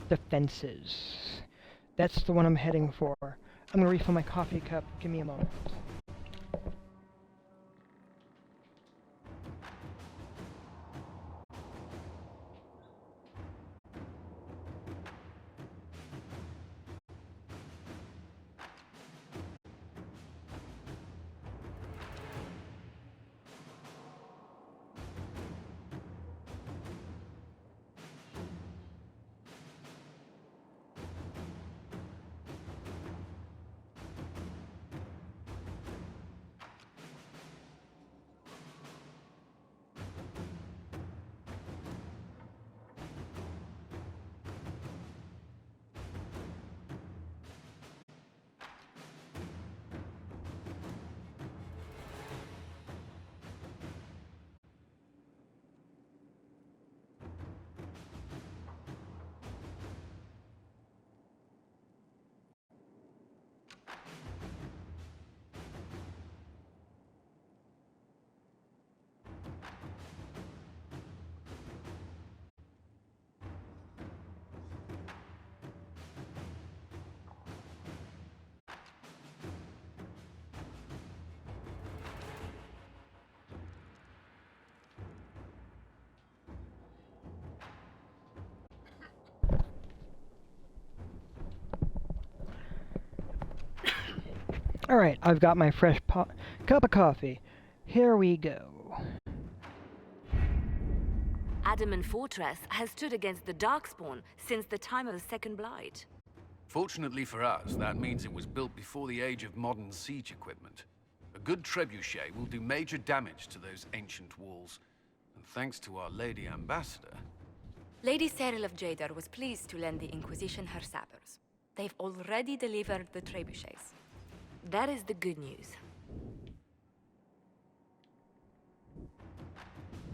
defenses. That's the one I'm heading for. I'm gonna refill my coffee cup. Give me a moment. Alright, I've got my fresh cup of coffee. Here we go. Adamant Fortress has stood against the Darkspawn since the time of the Second Blight. Fortunately for us, that means it was built before the age of modern siege equipment. A good trebuchet will do major damage to those ancient walls. And thanks to our Lady Ambassador... Lady Cyril of Jadar was pleased to lend the Inquisition her sappers. They've already delivered the trebuchets. That is the good news.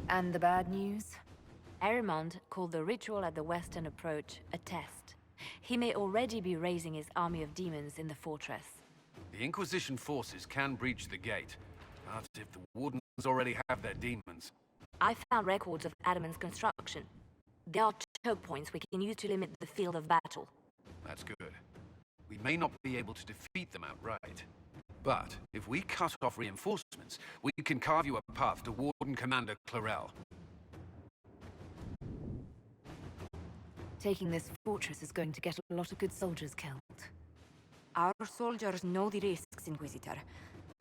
And the bad news? Erimond called the ritual at the western approach a test. He may already be raising his army of demons in the fortress. The Inquisition forces can breach the gate, but if the Wardens already have their demons... I found records of Adamant's construction. There are choke points we can use to limit the field of battle. That's good. We may not be able to defeat them outright. But if we cut off reinforcements, we can carve you a path to Warden Commander Clarel. Taking this fortress is going to get a lot of good soldiers killed. Our soldiers know the risks, Inquisitor,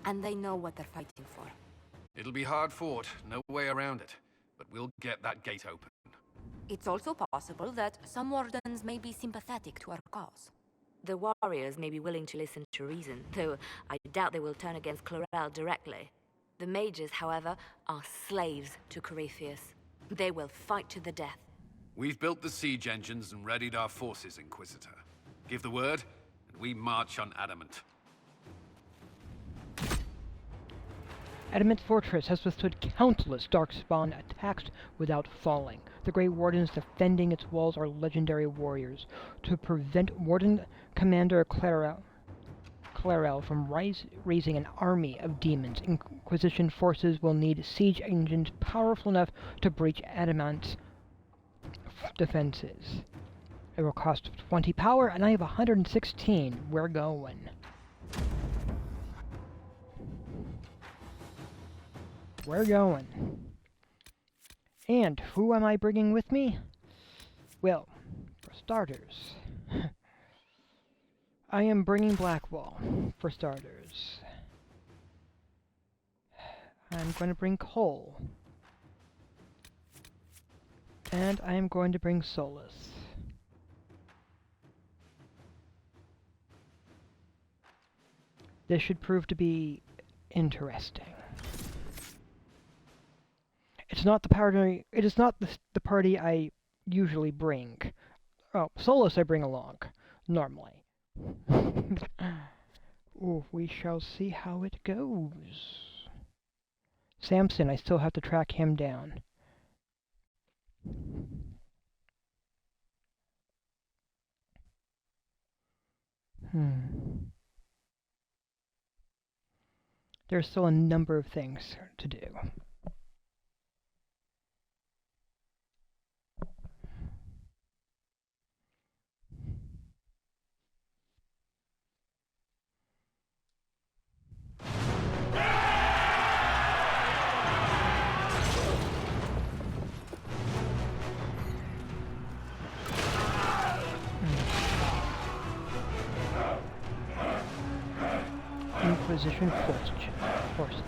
and they know what they're fighting for. It'll be hard fought, no way around it, but we'll get that gate open. It's also possible that some Wardens may be sympathetic to our cause. The warriors may be willing to listen to reason, though I doubt they will turn against Clarel directly. The mages, however, are slaves to Corypheus. They will fight to the death. We've built the siege engines and readied our forces, Inquisitor. Give the word, and we march on Adamant. Adamant Fortress has withstood countless Darkspawn attacks without falling. The Grey Wardens defending its walls are legendary warriors. To prevent Warden Commander Clarel from raising an army of demons, Inquisition forces will need siege engines powerful enough to breach Adamant's defenses. It will cost 20 power, and I have 116. We're going. We're going. And who am I bringing with me? Well, for starters, I am bringing Blackwall, for starters. I'm going to bring Cole. And I am going to bring Solus. This should prove to be interesting. It's not the party. It is not the party I usually bring. Oh, Solus I bring along normally. Ooh, we shall see how it goes. Samson, I still have to track him down. There's still a number of things to do. Inquisition forces.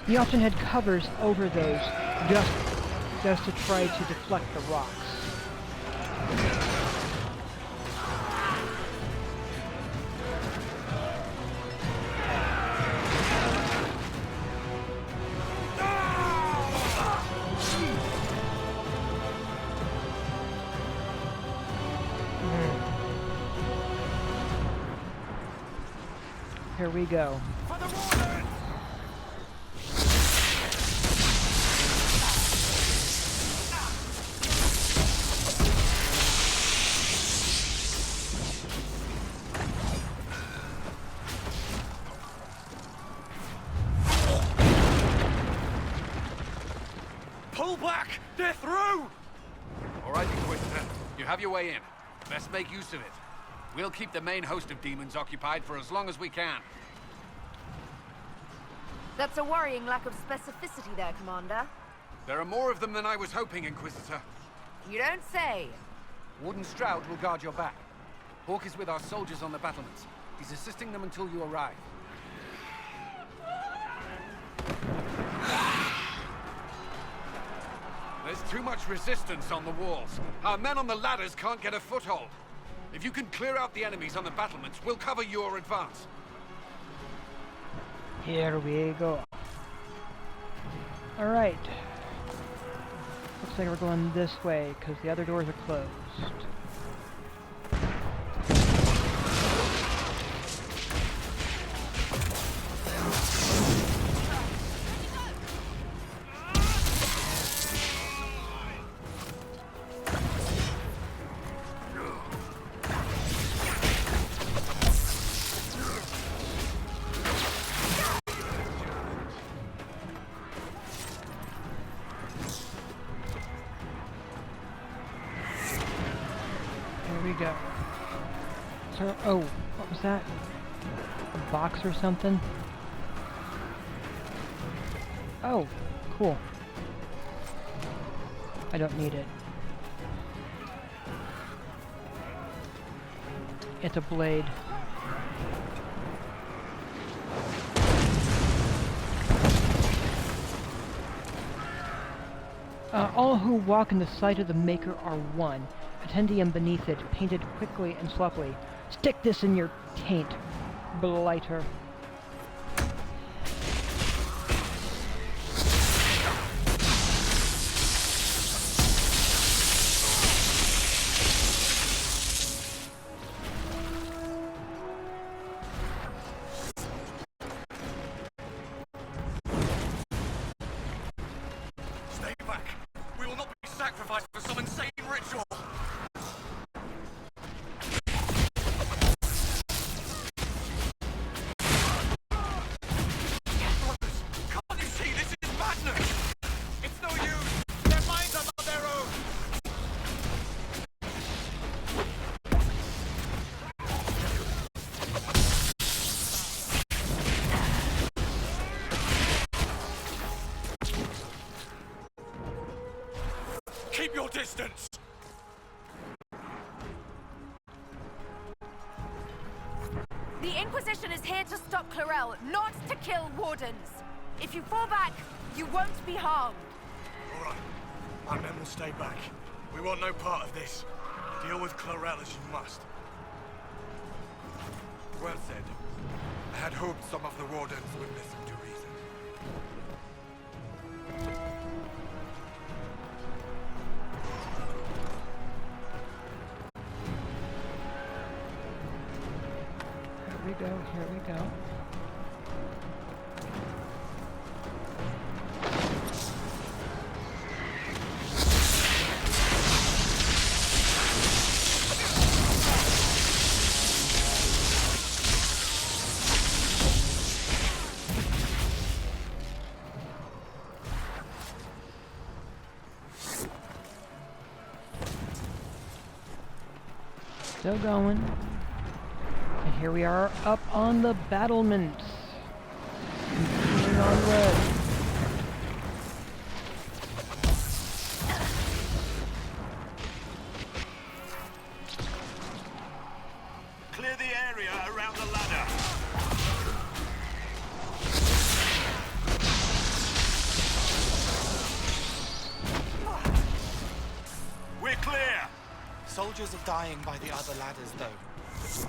He often had covers over those just to try to deflect the rocks. Here we go. Pull back! They're through! All right, Inquisitor. You have your way in. Best make use of it. We'll keep the main host of demons occupied for as long as we can. That's a worrying lack of specificity there, Commander. There are more of them than I was hoping, Inquisitor. You don't say. Warden Stroud will guard your back. Hawk is with our soldiers on the battlements. He's assisting them until you arrive. There's too much resistance on the walls. Our men on the ladders can't get a foothold. If you can clear out the enemies on the battlements, we'll cover your advance. Here we go. Alright. Looks like we're going this way, because the other doors are closed. Here we go. So, oh, what was that? A box or something? Oh, cool. I don't need it. It's a blade. All who walk in the sight of the Maker are one. Attendium beneath it, painted quickly and sloppily. Stick this in your taint, blighter. Stay back! We will not be sacrificed for some insane ritual! Can't you see this is madness? It's no use! Their minds are not their own! Keep your distance! The Inquisition is here to stop Clarel, not to kill Wardens. If you fall back, you won't be harmed. All right. My men will stay back. We want no part of this. Deal with Clarel as you must. Well said. I had hoped some of the Wardens would listen to reason. Here we go, here we go. Still going. And here we are up on the battlements. Continuing onward. Clear the area around the ladder. We're clear. Soldiers are dying by the other ladders, though.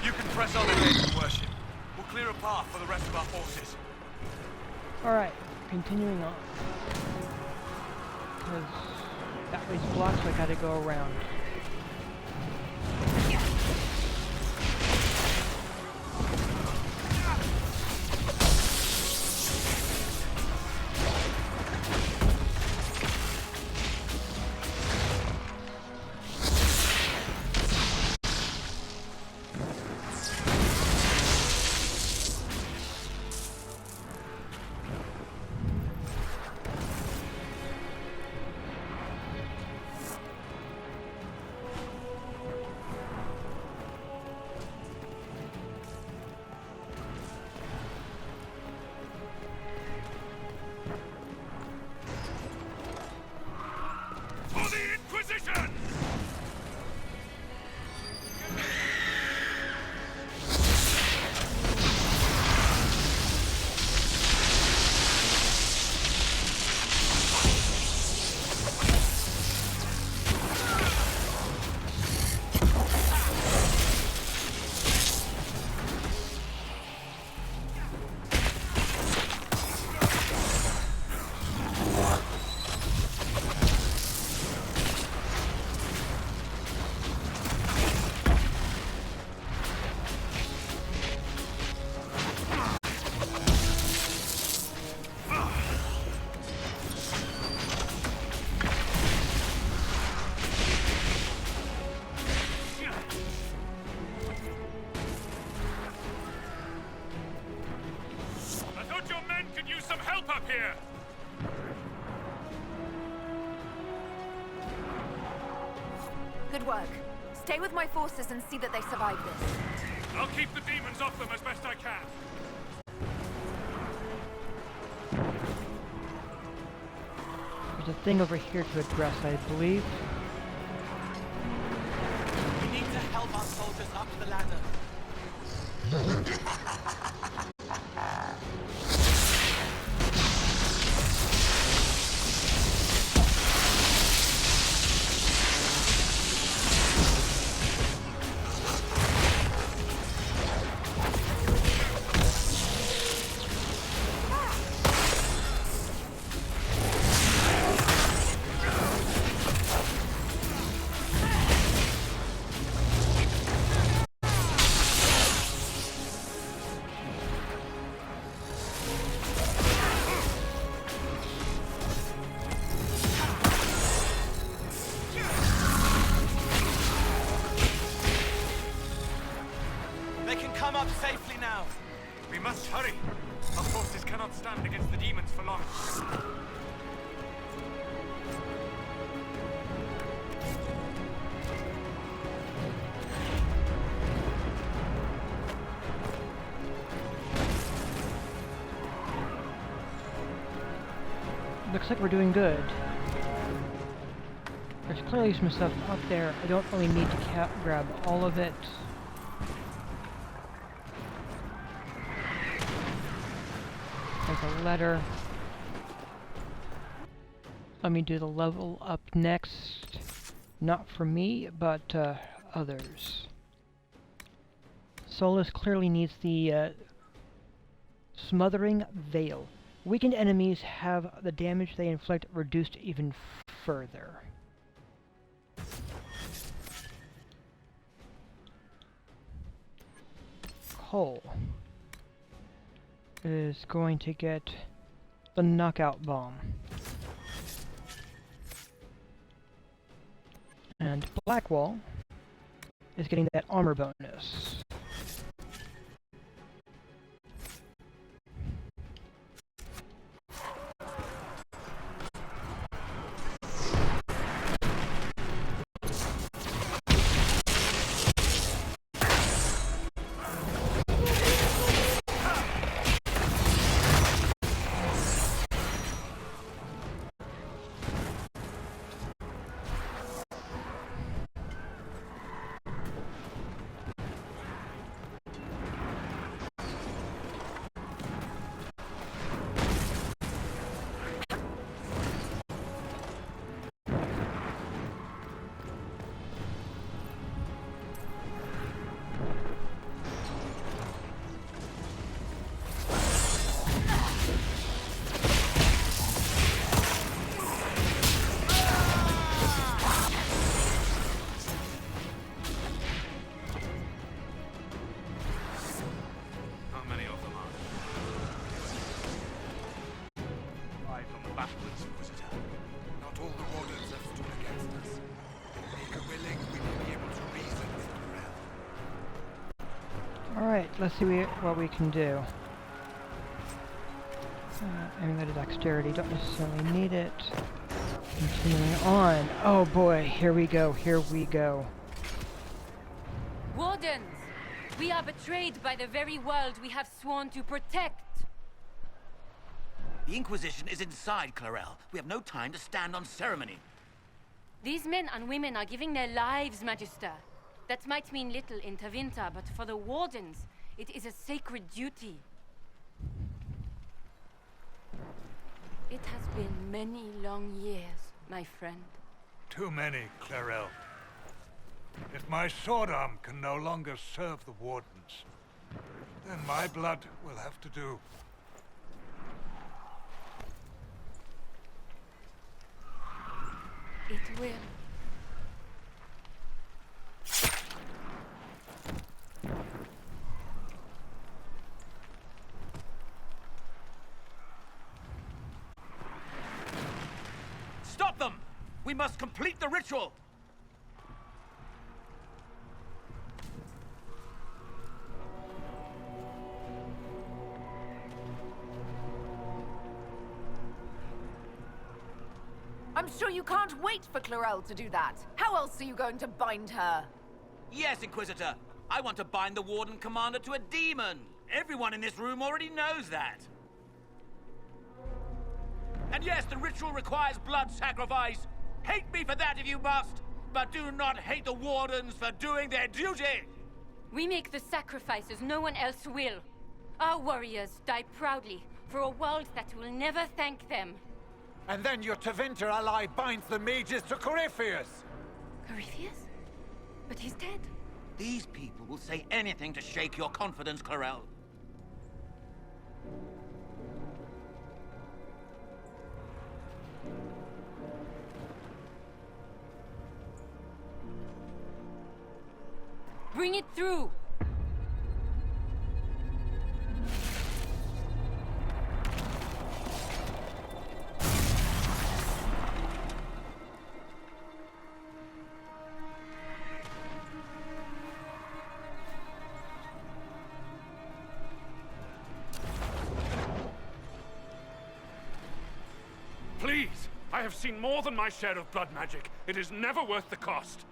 You can press on ahead, Your Worship. We'll clear a path for the rest of our forces. Alright, continuing on. Because that way's blocked, so I gotta go around. For the Inquisition! I thought your men could use some help up here! Good work. Stay with my forces and see that they survive this. I'll keep the demons off them as best I can. There's a thing over here to address, I believe. We need to help our soldiers up the ladder. They can come up safely now. We must hurry. Our forces cannot stand against the demons for long. Looks like we're doing good. There's clearly some stuff up there. I don't really need to grab all of it. There's a letter. Let me do the level up next. Not for me, but others. Solas clearly needs the Smothering Veil. Weakened enemies have the damage they inflict reduced even further. Cole is going to get the Knockout Bomb. And Blackwall is getting that armor bonus. Alright, let's see what we can do. Emulated dexterity, don't necessarily need it. Continuing on. Oh boy, here we go, here we go. Wardens! We are betrayed by the very world we have sworn to protect. The Inquisition is inside, Clarel. We have no time to stand on ceremony. These men and women are giving their lives, Magister. That might mean little in Tevinter, but for the Wardens, it is a sacred duty. It has been many long years, my friend. Too many, Clarel. If my sword arm can no longer serve the Wardens, then my blood will have to do. It will. Stop them! We must complete the ritual! I'm sure you can't wait for Clarel to do that. How else are you going to bind her? Yes, Inquisitor. I want to bind the Warden Commander to a demon. Everyone in this room already knows that. And yes, the ritual requires blood sacrifice. Hate me for that if you must, but do not hate the Wardens for doing their duty. We make the sacrifices no one else will. Our warriors die proudly for a world that will never thank them. And then your Tevinter ally binds the mages to Corypheus! Corypheus? But he's dead. These people will say anything to shake your confidence, Clarel. Bring it through! Please! I have seen more than my share of blood magic. It is never worth the cost.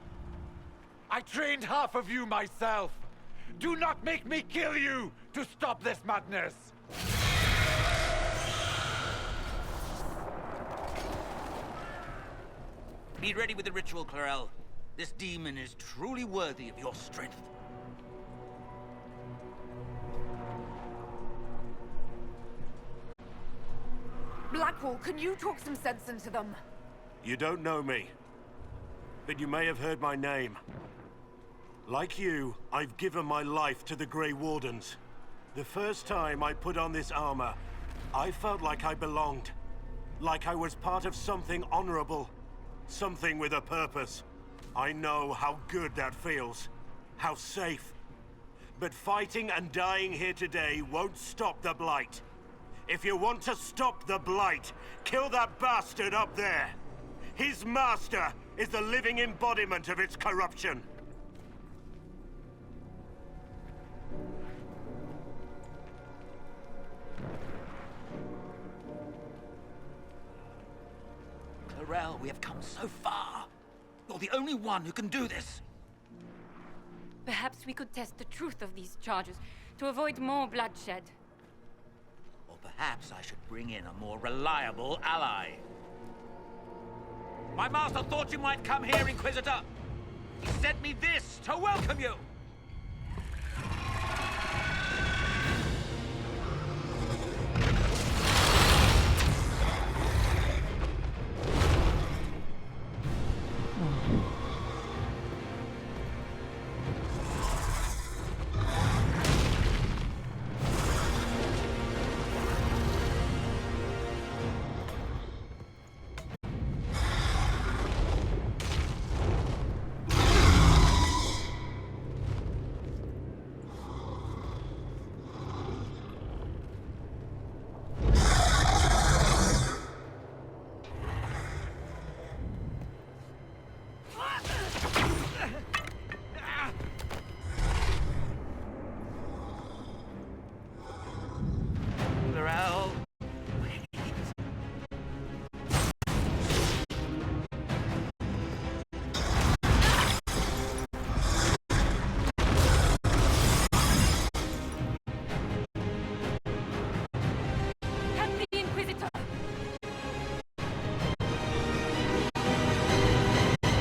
I trained half of you myself! Do not make me kill you to stop this madness! Be ready with the ritual, Clarel. This demon is truly worthy of your strength. Blackwall, can you talk some sense into them? You don't know me, but you may have heard my name. Like you, I've given my life to the Grey Wardens. The first time I put on this armor, I felt like I belonged. Like I was part of something honorable. Something with a purpose. I know how good that feels. How safe. But fighting and dying here today won't stop the Blight. If you want to stop the Blight, kill that bastard up there! His master is the living embodiment of its corruption. Clarel, we have come so far. You're the only one who can do this. Perhaps we could test the truth of these charges to avoid more bloodshed. Or perhaps I should bring in a more reliable ally. My master thought you might come here, Inquisitor. He sent me this to welcome you.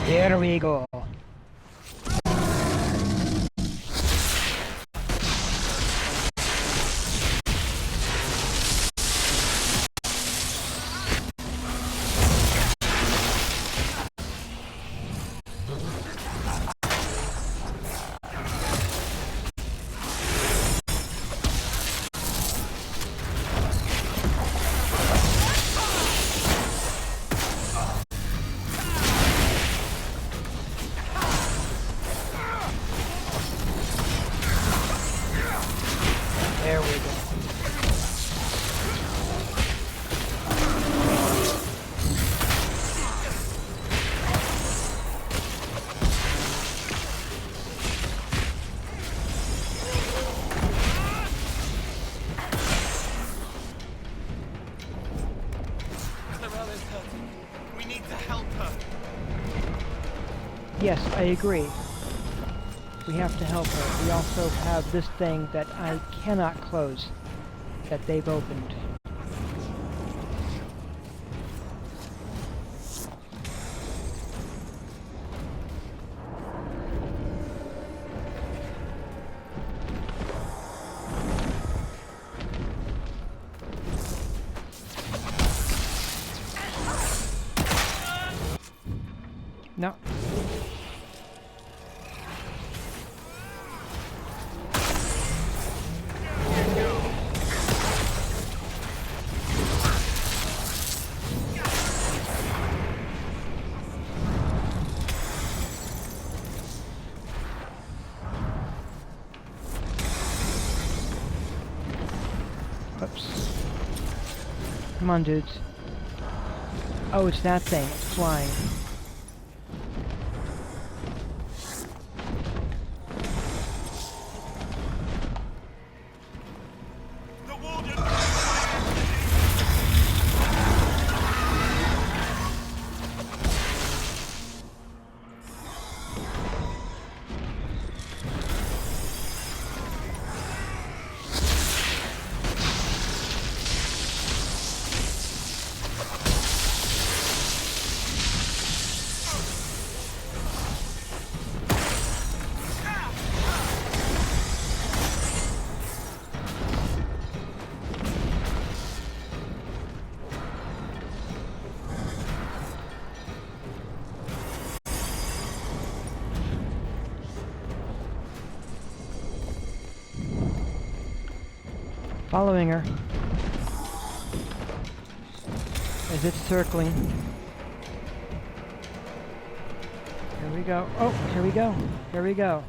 Here we go. There we go. Clarel is hurting. We need to help her. Yes, I agree. We have to help her. We also have this thing that I cannot close, that they've opened. No. Oops. Come on, dudes. Oh, it's that thing. It's flying. Following her as it's circling. Here we go. Oh, here we go. Here we go.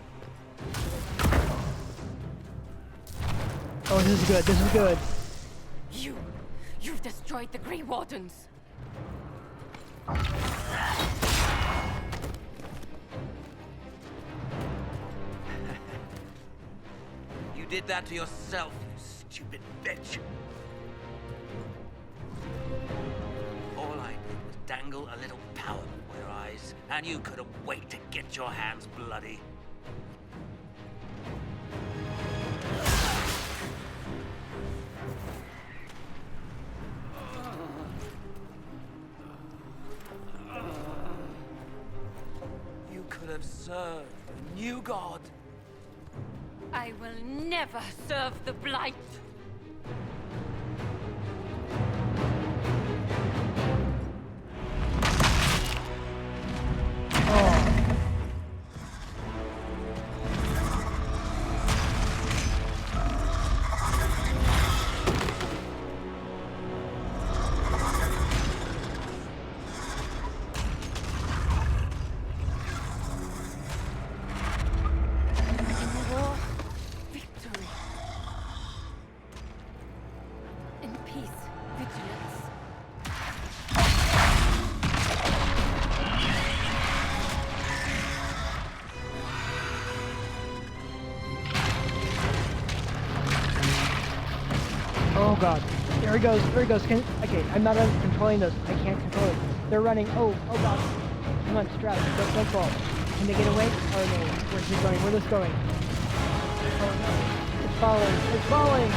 Oh, this is good. This is good. You've destroyed the Grey Wardens. You did that to yourself, you stupid bitch. All I did was dangle a little power before your eyes, and you couldn't wait to get your hands bloody. You could have served the new god. I will never serve the Blight. Oh god. There he goes. There he goes. Okay, I'm not controlling those. I can't control it. They're running. Oh god. Come on, Strauss. Don't fall. Can they get away? Oh no. Where's this going? Where's this going? Oh no. It's falling. It's falling!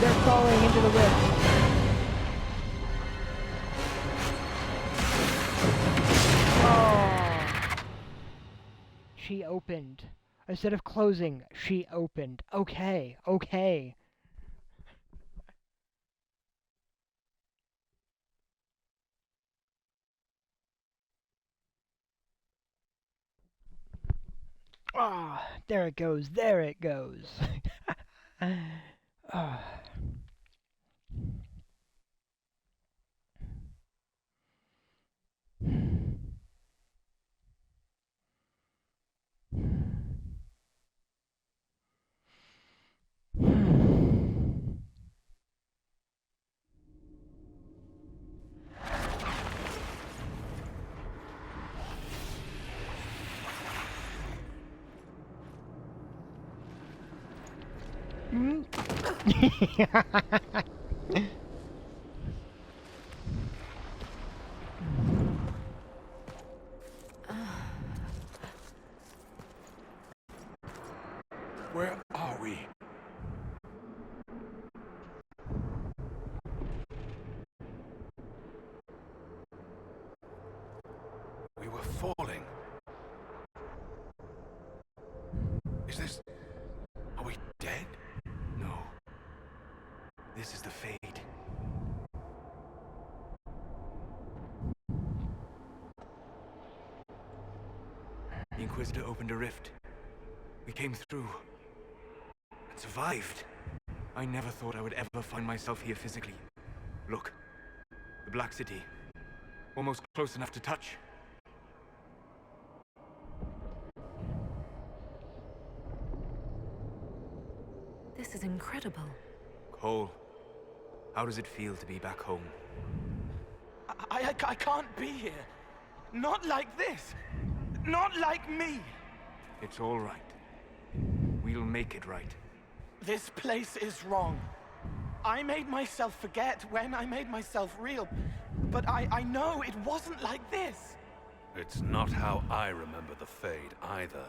They're falling into the rift. Oh. she opened. Instead of closing, she opened. Okay, okay. Ah, there it goes, there it goes. Ah. Where are we? We were falling. Is this... Are we dead? No. This is the Fade. The Inquisitor opened a rift. We came through. And survived. I never thought I would ever find myself here physically. Look. The Black City. Almost close enough to touch. This is incredible. Cole, how does it feel to be back home? I can't be here. Not like this. Not like me. It's all right. We'll make it right. This place is wrong. I made myself forget when I made myself real. But I know it wasn't like this. It's not how I remember the Fade either.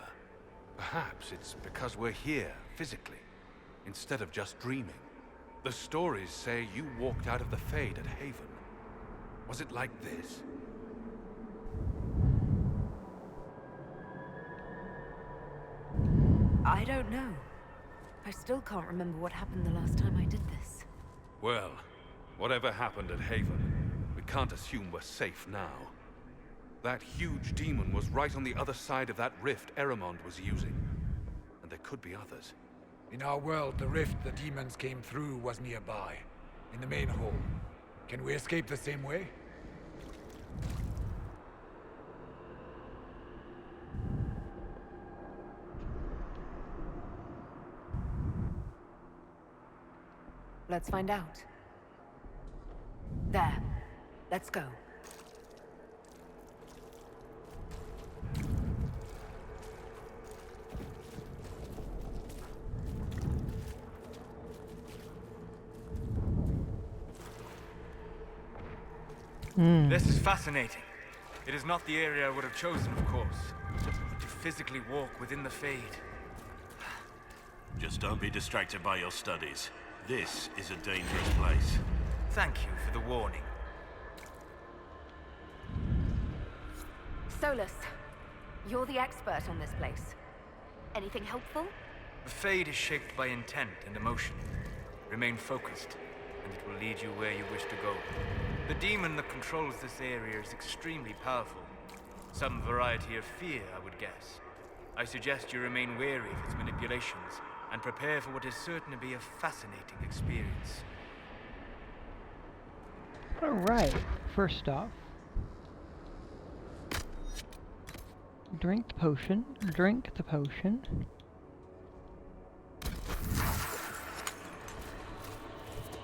Perhaps it's because we're here, physically, instead of just dreaming. The stories say you walked out of the Fade at Haven. Was it like this? I don't know. I still can't remember what happened the last time I did this. Well, whatever happened at Haven, we can't assume we're safe now. That huge demon was right on the other side of that rift Eramond was using. And there could be others. In our world, the rift the demons came through was nearby, in the main hall. Can we escape the same way? Let's find out. There. Let's go. This is fascinating. It is not the area I would have chosen, of course. But to physically walk within the Fade. Just don't be distracted by your studies. This is a dangerous place. Thank you for the warning. Solus, you're the expert on this place. Anything helpful? The Fade is shaped by intent and emotion. Remain focused, and it will lead you where you wish to go. The demon that controls this area is extremely powerful. Some variety of fear, I would guess. I suggest you remain wary of its manipulations, and prepare for what is certain to be a fascinating experience. Alright, first off, drink the potion,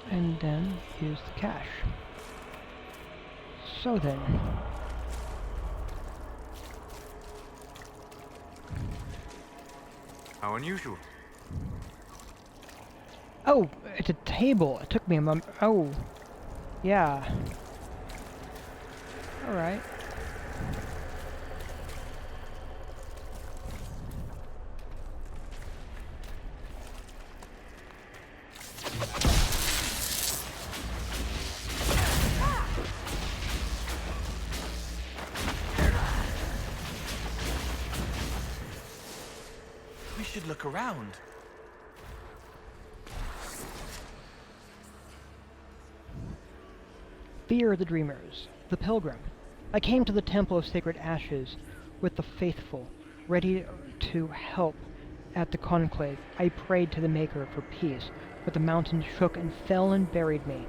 and then here's the cash. So then, how unusual. oh, it's a table. It took me a moment. Oh, yeah. Alright. to look around. Fear the dreamers, the pilgrim. I came to the Temple of Sacred Ashes with the faithful, ready to help at the conclave. I prayed to the Maker for peace, but the mountain shook and fell and buried me.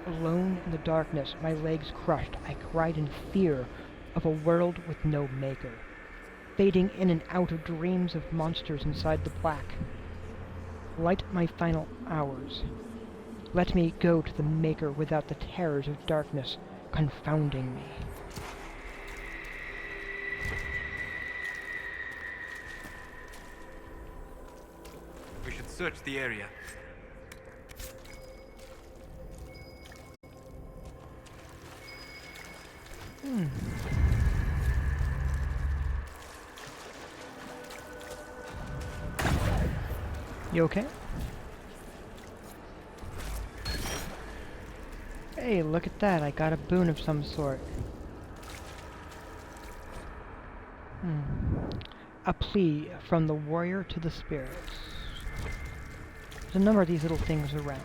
Alone in the darkness, my legs crushed, I cried in fear of a world with no Maker, fading in and out of dreams of monsters inside the black. Light my final hours. Let me go to the Maker without the terrors of darkness confounding me. We should search the area. You okay? Hey, look at that. I got a boon of some sort. A plea from the warrior to the spirits. There's a number of these little things around.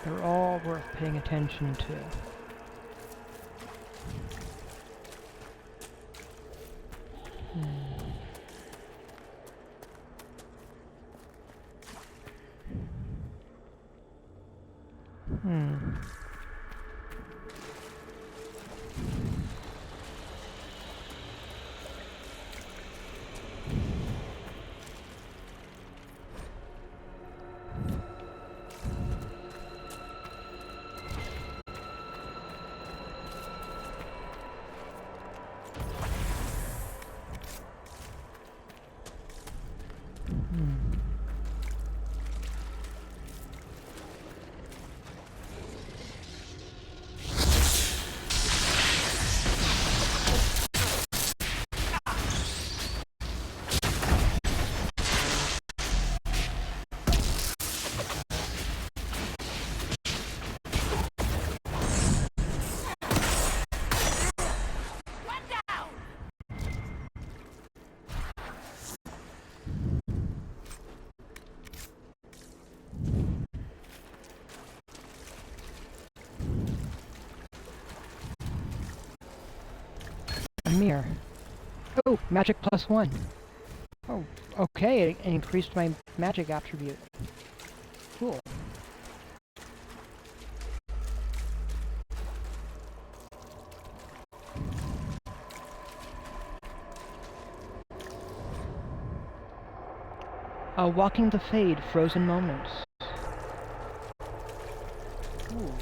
They're all worth paying attention to. Mirror. Oh, magic +1. Oh, okay, it increased my magic attribute. Cool. Walking the Fade, Frozen Moments. Ooh.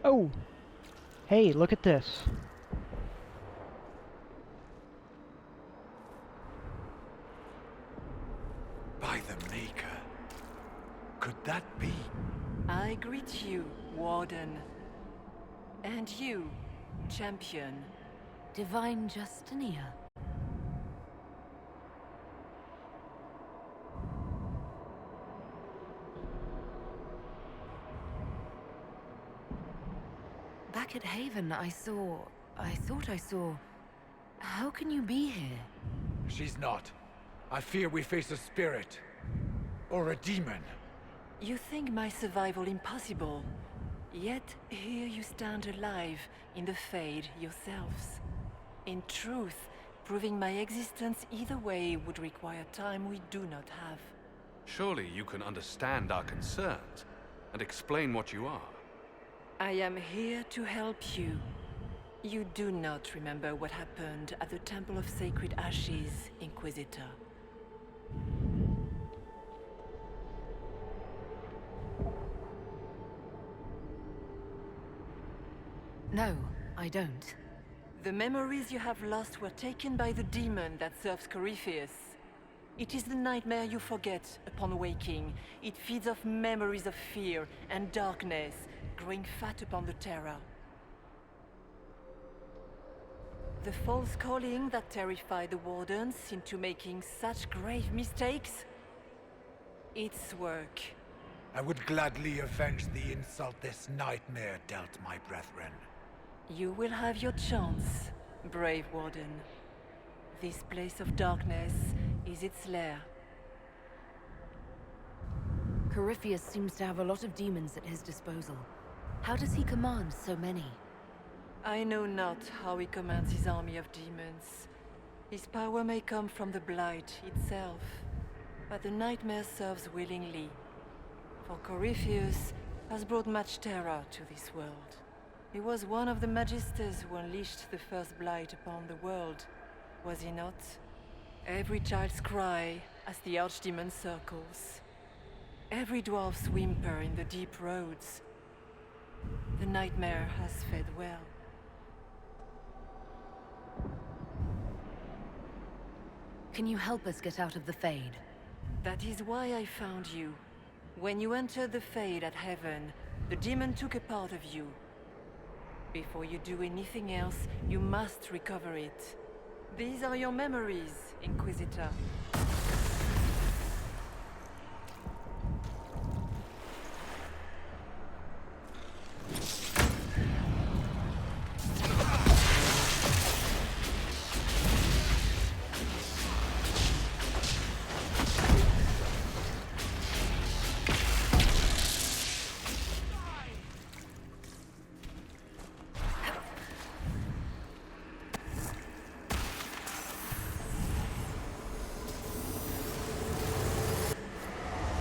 Oh! Hey, look at this. By the Maker. Could that be? I greet you, Warden. And you, Champion. Divine Justinia. Back at Haven, I thought I saw... How can you be here? She's not. I fear we face a spirit. Or a demon. You think my survival impossible. Yet here you stand alive in the Fade yourselves. In truth, proving my existence either way would require time we do not have. Surely you can understand our concerns and explain what you are. I am here to help you. You do not remember what happened at the Temple of Sacred Ashes, Inquisitor. No, I don't. The memories you have lost were taken by the demon that serves Corypheus. It is the nightmare you forget upon waking. It feeds off memories of fear and darkness, growing fat upon the terror. The false calling that terrified the Wardens into making such grave mistakes? It's work. I would gladly avenge the insult this nightmare dealt my brethren. You will have your chance, brave Warden. This place of darkness is its lair. Corypheus seems to have a lot of demons at his disposal. How does he command so many? I know not how he commands his army of demons. His power may come from the Blight itself, but the Nightmare serves willingly. For Corypheus has brought much terror to this world. He was one of the Magisters who unleashed the first Blight upon the world, was he not? Every child's cry as the Archdemon circles. Every dwarf's whimper in the deep roads. The Nightmare has fed well. Can you help us get out of the Fade? That is why I found you. When you entered the Fade at Heaven, the demon took a part of you. Before you do anything else, you must recover it. These are your memories, Inquisitor.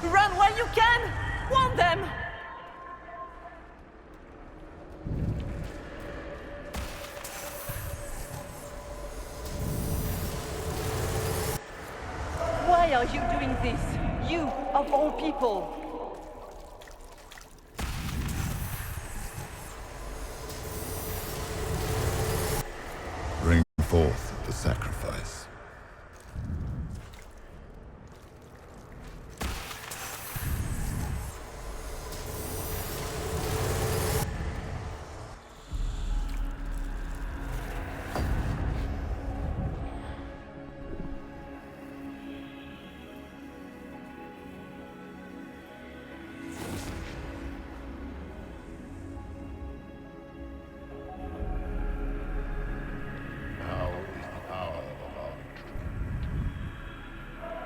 Run while you can! Warn them! Why are you doing this? You, of all people! Bring forth the sacrifice.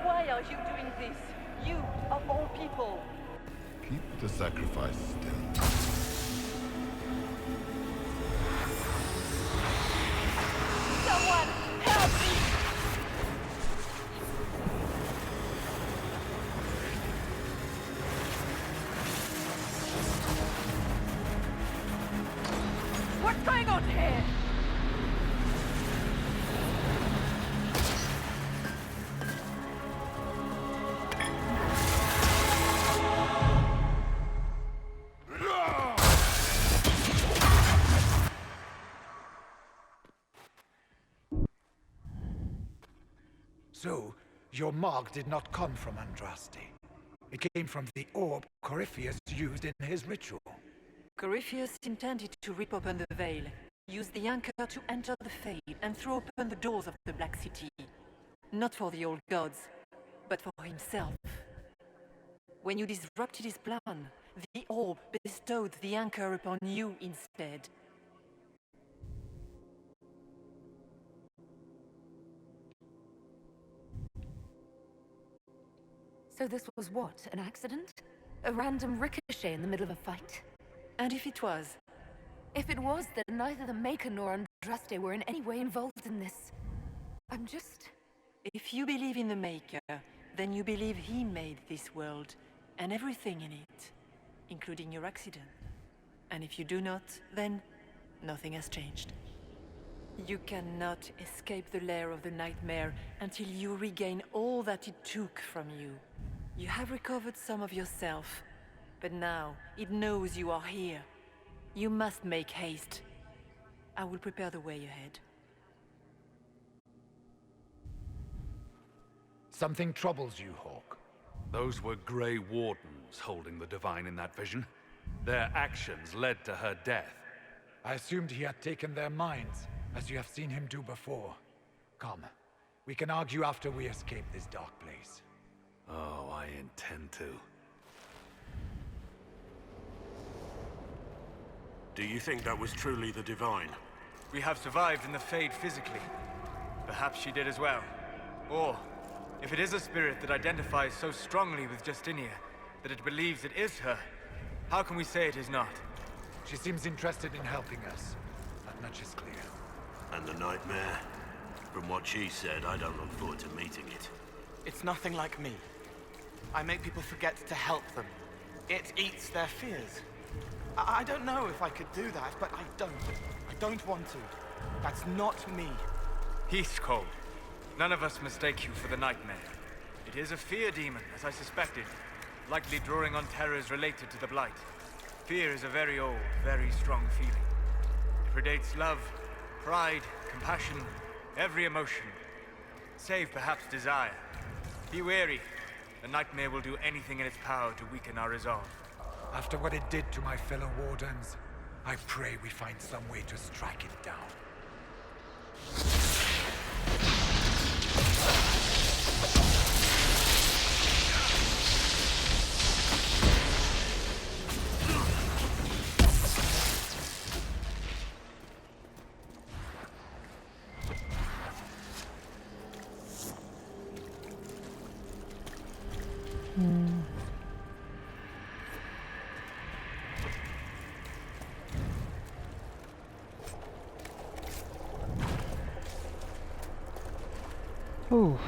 Why are you doing this? You, of all people! Keep the sacrifice still. Someone, help me! What's going on here? So, your mark did not come from Andraste. It came from the orb Corypheus used in his ritual. Corypheus intended to rip open the veil, use the anchor to enter the Fade, and throw open the doors of the Black City. Not for the old gods, but for himself. When you disrupted his plan, the orb bestowed the anchor upon you instead. So this was what? An accident? A random ricochet in the middle of a fight? And if it was? If it was, then neither the Maker nor Andraste were in any way involved in this. I'm just... If you believe in the Maker, then you believe he made this world, and everything in it, including your accident. And if you do not, then nothing has changed. You cannot escape the lair of the Nightmare until you regain all that it took from you. You have recovered some of yourself, but now it knows you are here. You must make haste. I will prepare the way ahead. Something troubles you, Hawke. Those were Grey Wardens holding the Divine in that vision. Their actions led to her death. I assumed he had taken their minds. as you have seen him do before. Come, we can argue after we escape this dark place. Oh, I intend to. Do you think that was truly the Divine? We have survived in the Fade physically. Perhaps she did as well. Or, if it is a spirit that identifies so strongly with Justinia that it believes it is her, how can we say it is not? She seems interested in helping us. That much is clear. And the nightmare? From what she said, I don't look forward to meeting it. It's nothing like me. I make people forget to help them. It eats their fears. I don't know if I could do that, but I don't. I don't want to. That's not me. Heathcote, none of us mistake you for the nightmare. It is a fear demon, as I suspected, likely drawing on terrors related to the Blight. Fear is a very old, very strong feeling. It predates love, pride, compassion, every emotion, save perhaps desire. Be wary. The nightmare will do anything in its power to weaken our resolve. After what it did to my fellow Wardens, I pray we find some way to strike it down. Ooh.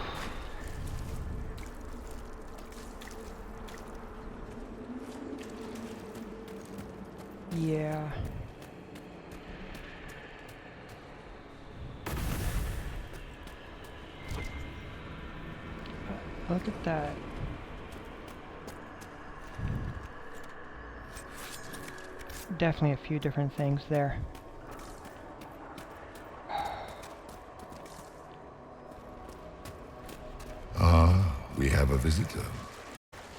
Yeah. Look at that. Definitely a few different things there. We have a visitor.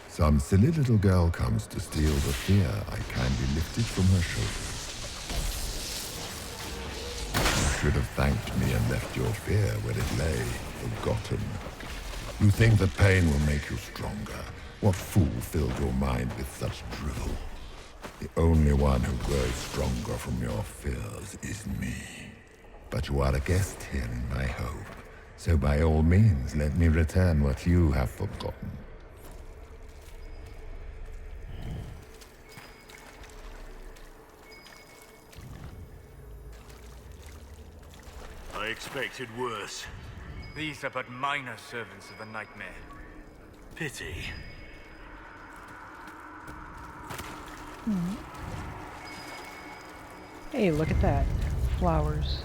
Some silly little girl comes to steal the fear I kindly lifted from her shoulders. You should have thanked me and left your fear where it lay, forgotten. You think that pain will make you stronger. What fool filled your mind with such drivel? The only one who grows stronger from your fears is me. But you are a guest here in my home. So by all means, let me return what you have forgotten. I expected worse. These are but minor servants of the nightmare. Pity. Hey, look at that. Flowers.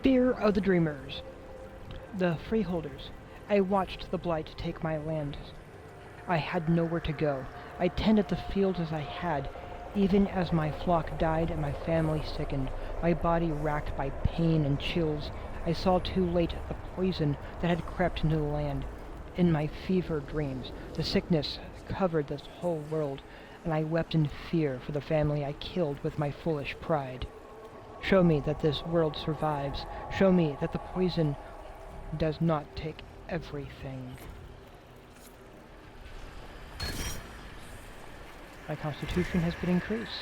Fear of the Dreamers. The Freeholders. I watched the Blight take my land. I had nowhere to go. I tended the fields as I had, even as my flock died and my family sickened, my body racked by pain and chills. I saw too late the poison that had crept into the land. In my fever dreams, the sickness covered this whole world, and I wept in fear for the family I killed with my foolish pride. Show me that this world survives. Show me that the poison does not take everything. My constitution has been increased.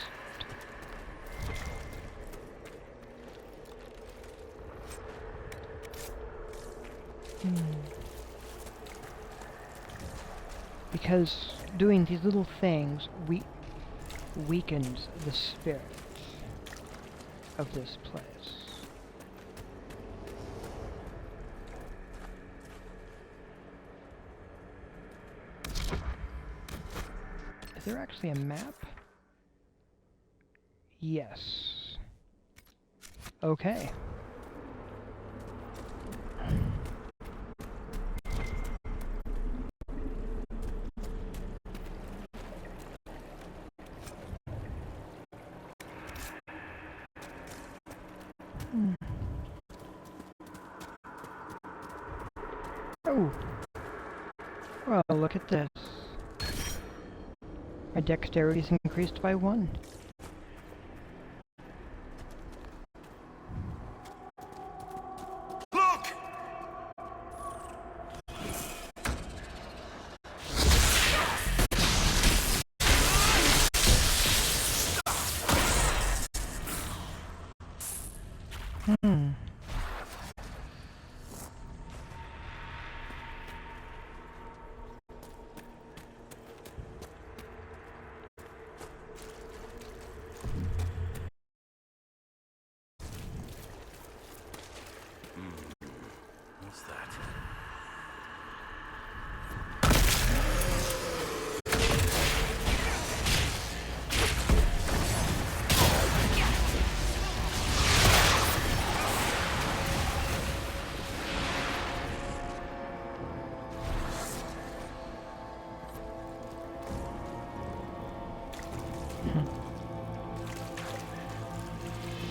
Because doing these little things weakens the spirit of this place. Is there actually a map? Yes. Okay. Oh. Well, look at this. My dexterity's increased by 1. Look! What's that?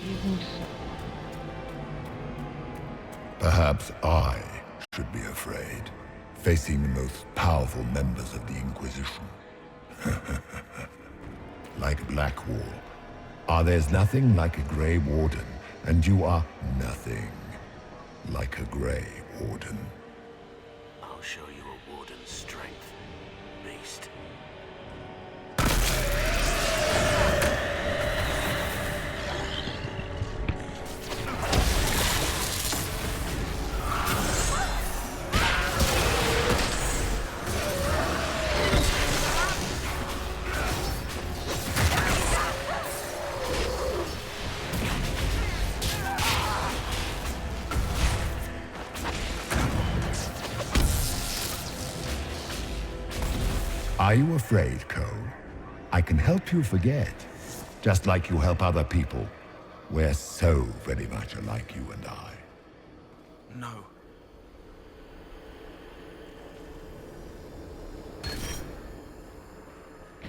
Even so. Perhaps I should be afraid, facing the most powerful members of the Inquisition. Like Blackwall, there's nothing like a Grey Warden, and you are nothing like a Grey Warden. I'll show you a warden's strength, beast. Are you afraid, Cole? I can help you forget, just like you help other people. We're so very much alike, you and I. No.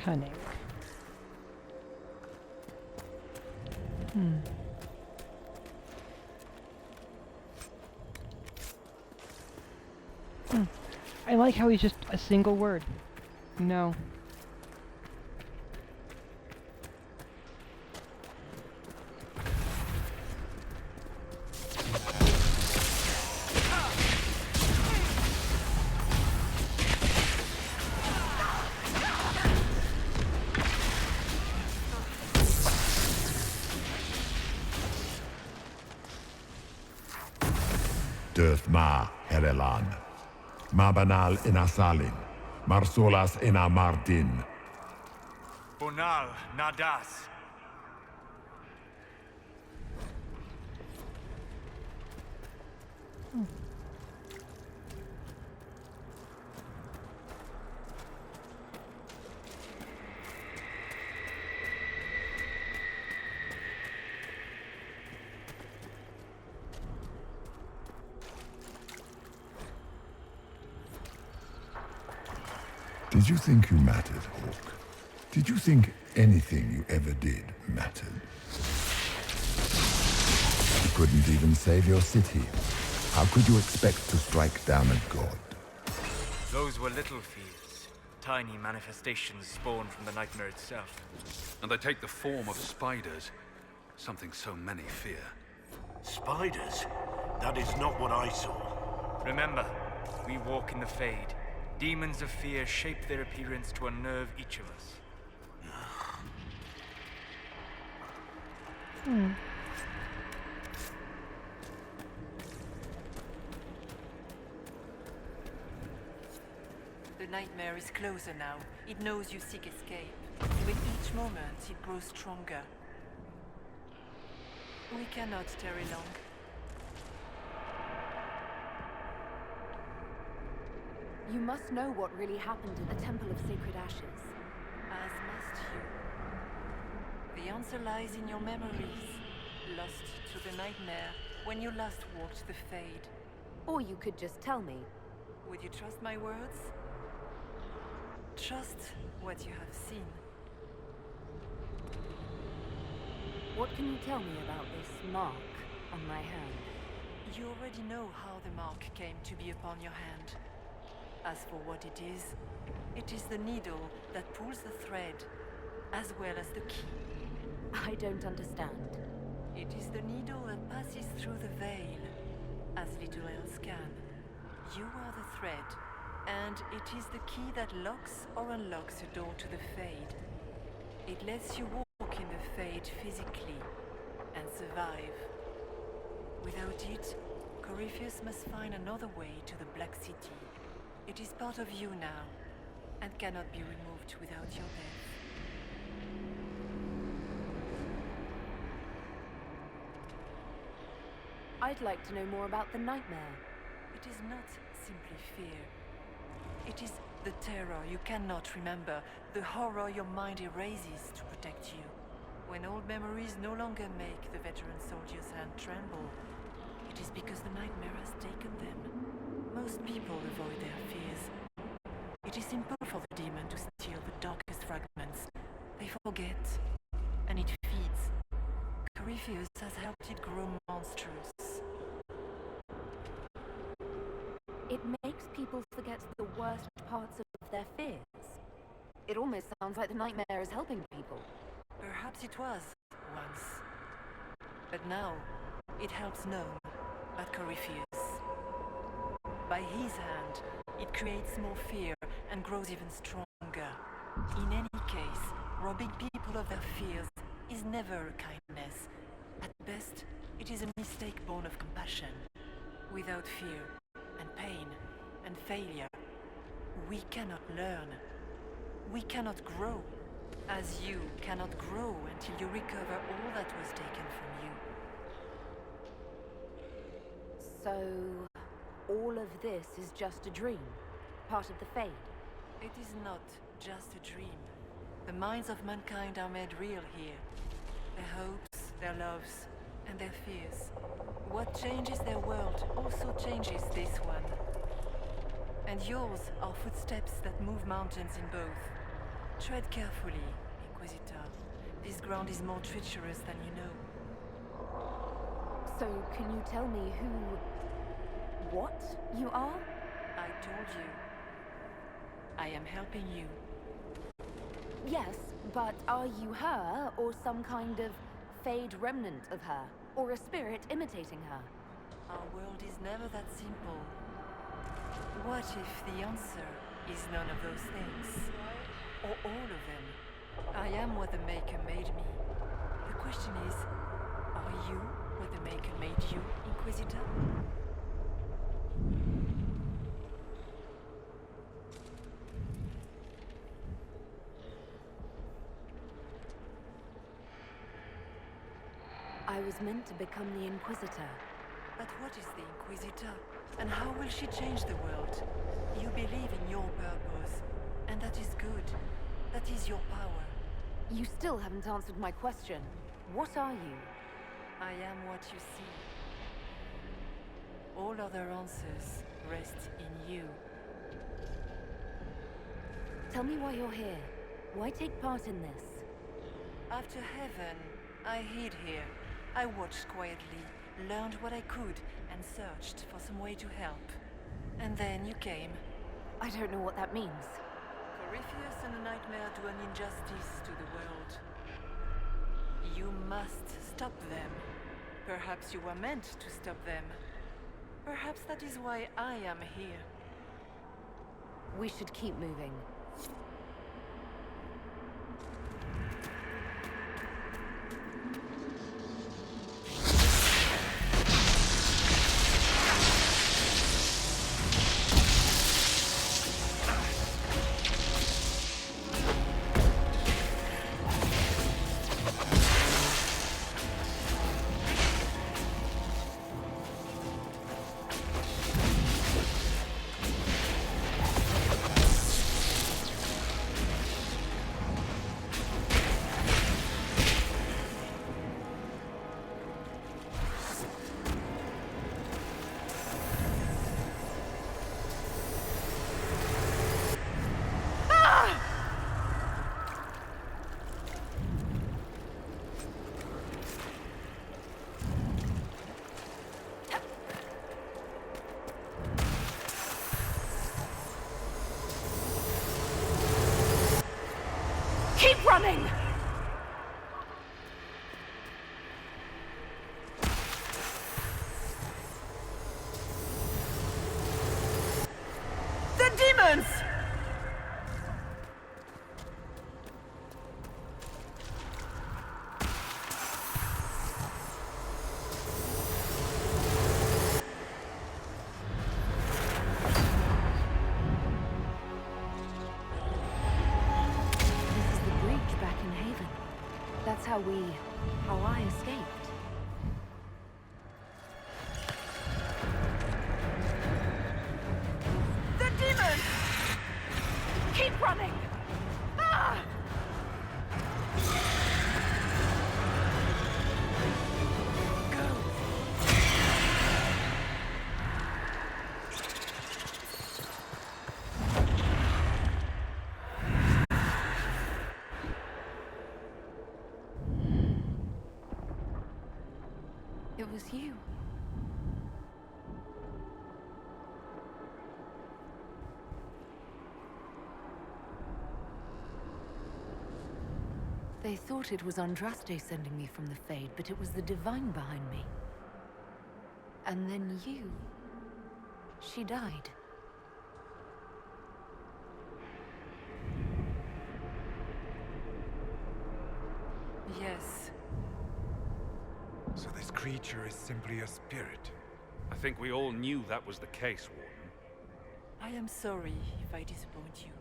Cunning. I like how he's just a single word. No. Döthma Herelan, Mabanal Inasalin, Marsolas Ina Mardin. Bonal Nadas. Did you think you mattered, Hawk? Did you think anything you ever did mattered? You couldn't even save your city. How could you expect to strike down a god? Those were little fears. Tiny manifestations spawned from the nightmare itself. And they take the form of spiders. Something so many fear. Spiders? That is not what I saw. Remember, we walk in the Fade. Demons of fear shape their appearance to unnerve each of us. The nightmare is closer now. It knows you seek escape. With each moment, it grows stronger. We cannot tarry long. You must know what really happened in the Temple of Sacred Ashes. As must you. The answer lies in your memories. Lost to the nightmare when you last walked the Fade. Or you could just tell me. Would you trust my words? Trust what you have seen. What can you tell me about this mark on my hand? You already know how the mark came to be upon your hand. As for what it is the needle that pulls the thread, as well as the key. I don't understand. It is the needle that passes through the veil, as little else can. You are the thread, and it is the key that locks or unlocks the door to the Fade. It lets you walk in the Fade physically, and survive. Without it, Corypheus must find another way to the Black City. It is part of you now, and cannot be removed without your death. I'd like to know more about the nightmare. It is not simply fear. It is the terror you cannot remember, the horror your mind erases to protect you. When old memories no longer make the veteran soldier's hand tremble, it is because the nightmare has taken them. Most people avoid their fears. It is simple for the demon to steal the darkest fragments. They forget, and it feeds. Corypheus has helped it grow monstrous. It makes people forget the worst parts of their fears. It almost sounds like the nightmare is helping people. Perhaps it was, once. But now, it helps Gnome, but Corypheus. By his hand, it creates more fear and grows even stronger. In any case, robbing people of their fears is never a kindness. At best, it is a mistake born of compassion. Without fear, and pain, and failure, we cannot learn. We cannot grow, as you cannot grow until you recover all that was taken from you. So, all of this is just a dream? Part of the Fade? It is not just a dream. The minds of mankind are made real here. Their hopes, their loves, and their fears. What changes their world also changes this one. And yours are footsteps that move mountains in both. Tread carefully, Inquisitor. This ground is more treacherous than you know. So, can you tell me what you are? I told you. I am helping you. Yes, but are you her, or some kind of Fade remnant of her? Or a spirit imitating her? Our world is never that simple. What if the answer is none of those things? Or all of them? I am what the Maker made me. The question is, are you what the Maker made you, Inquisitor? I was meant to become the Inquisitor. But what is the Inquisitor? And how will she change the world? You believe in your purpose, and that is good. That is your power. You still haven't answered my question. What are you? I am what you see. All other answers rest in you. Tell me why you're here. Why take part in this? After heaven, I hid here. I watched quietly, learned what I could, and searched for some way to help. And then you came. I don't know what that means. Corypheus and the Nightmare do an injustice to the world. You must stop them. Perhaps you were meant to stop them. Perhaps that is why I am here. We should keep moving. running! The demons! That's how I escaped. The demons! Keep running! Ah! It was you. They thought it was Andraste sending me from the Fade, but it was the Divine behind me. And then you... She died. Yes. So this creature is simply a spirit. I think we all knew that was the case, Warden. I am sorry if I disappoint you.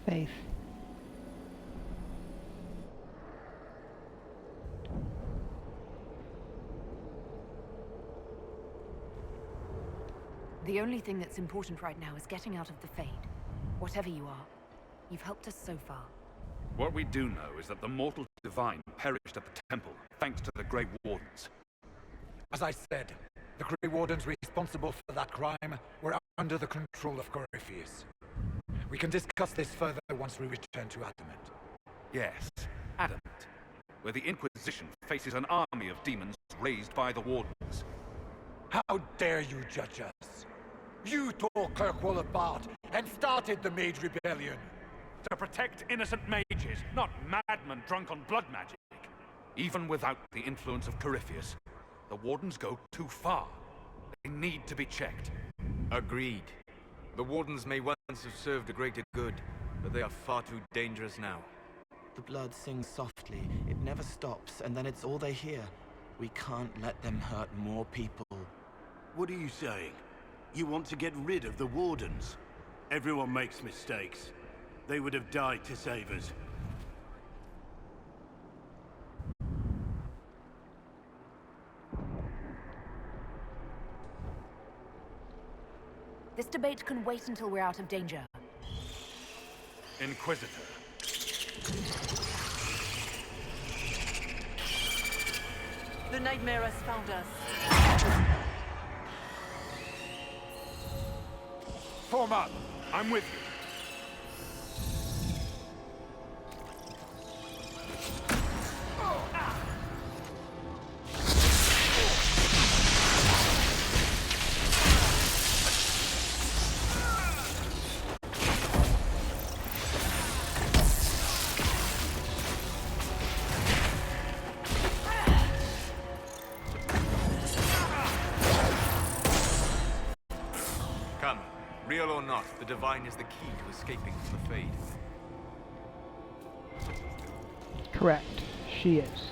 Faith. The only thing that's important right now is getting out of the Fade. Whatever you are, you've helped us so far. What we do know is that the mortal divine perished at the temple, thanks to the Grey Wardens. As I said, the Grey Wardens responsible for that crime were under the control of Corypheus. We can discuss this further once we return to Adamant. Yes, Adamant, where the Inquisition faces an army of demons raised by the Wardens. How dare you judge us? You tore Kirkwall apart and started the Mage Rebellion. To protect innocent mages, not madmen drunk on blood magic. Even without the influence of Corypheus, the Wardens go too far. They need to be checked. Agreed. The Wardens may once have served a greater good, but they are far too dangerous now. The blood sings softly, it never stops, and then it's all they hear. We can't let them hurt more people. What are you saying? You want to get rid of the Wardens? Everyone makes mistakes. They would have died to save us. This debate can wait until we're out of danger. Inquisitor. The nightmare has found us. Form up. I'm with you. Come, real or not, the Divine is the key to escaping from the Fade. Correct. She is.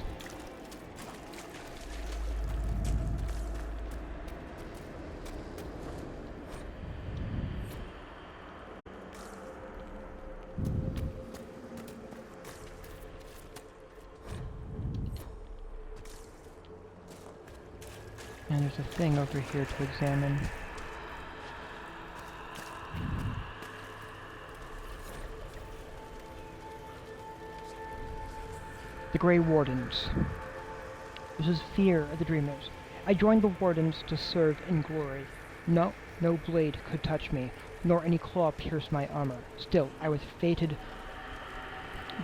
And there's a thing over here to examine. The Grey Wardens. This is fear of the Dreamers. I joined the Wardens to serve in glory. No blade could touch me. nor any claw pierce my armor. Still, I was fated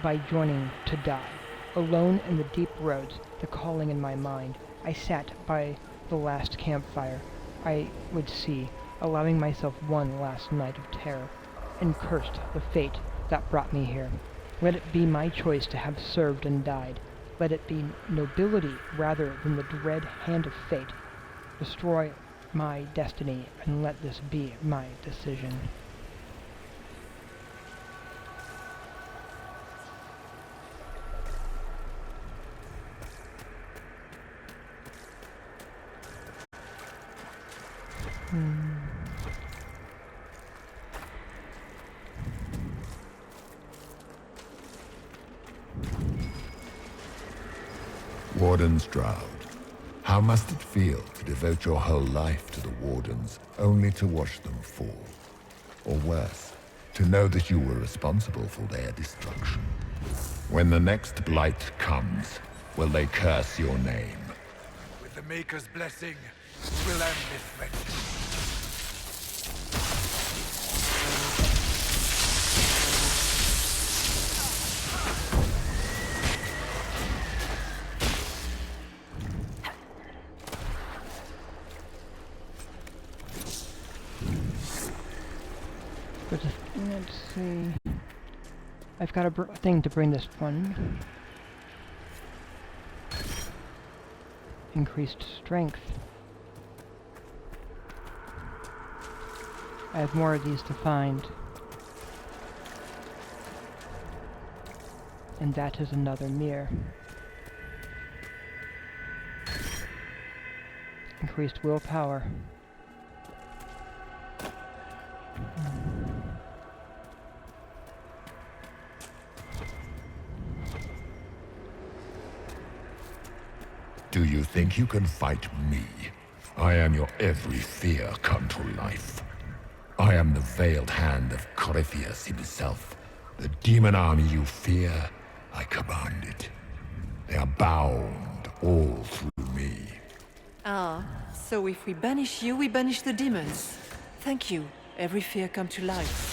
by joining to die. Alone in the deep roads, the calling in my mind, I sat by the last campfire I would see, allowing myself one last night of terror, and cursed the fate that brought me here. Let it be my choice to have served and died. Let it be nobility rather than the dread hand of fate. Destroy my destiny, and let this be my decision. Warden Stroud, how must it feel to devote your whole life to the Wardens, only to watch them fall? Or worse, to know that you were responsible for their destruction? When the next blight comes, will they curse your name? With the Maker's blessing, we'll end this vengeance. Let's see. I've got a thing to bring this one. Increased strength. I have more of these to find. And that is another mirror. Increased willpower. Do you think you can fight me? I am your every fear come to life. I am the veiled hand of Corypheus himself. The demon army you fear, I command it. They are bound all through me. Ah, so if we banish you, we banish the demons. Thank you. Every fear come to life.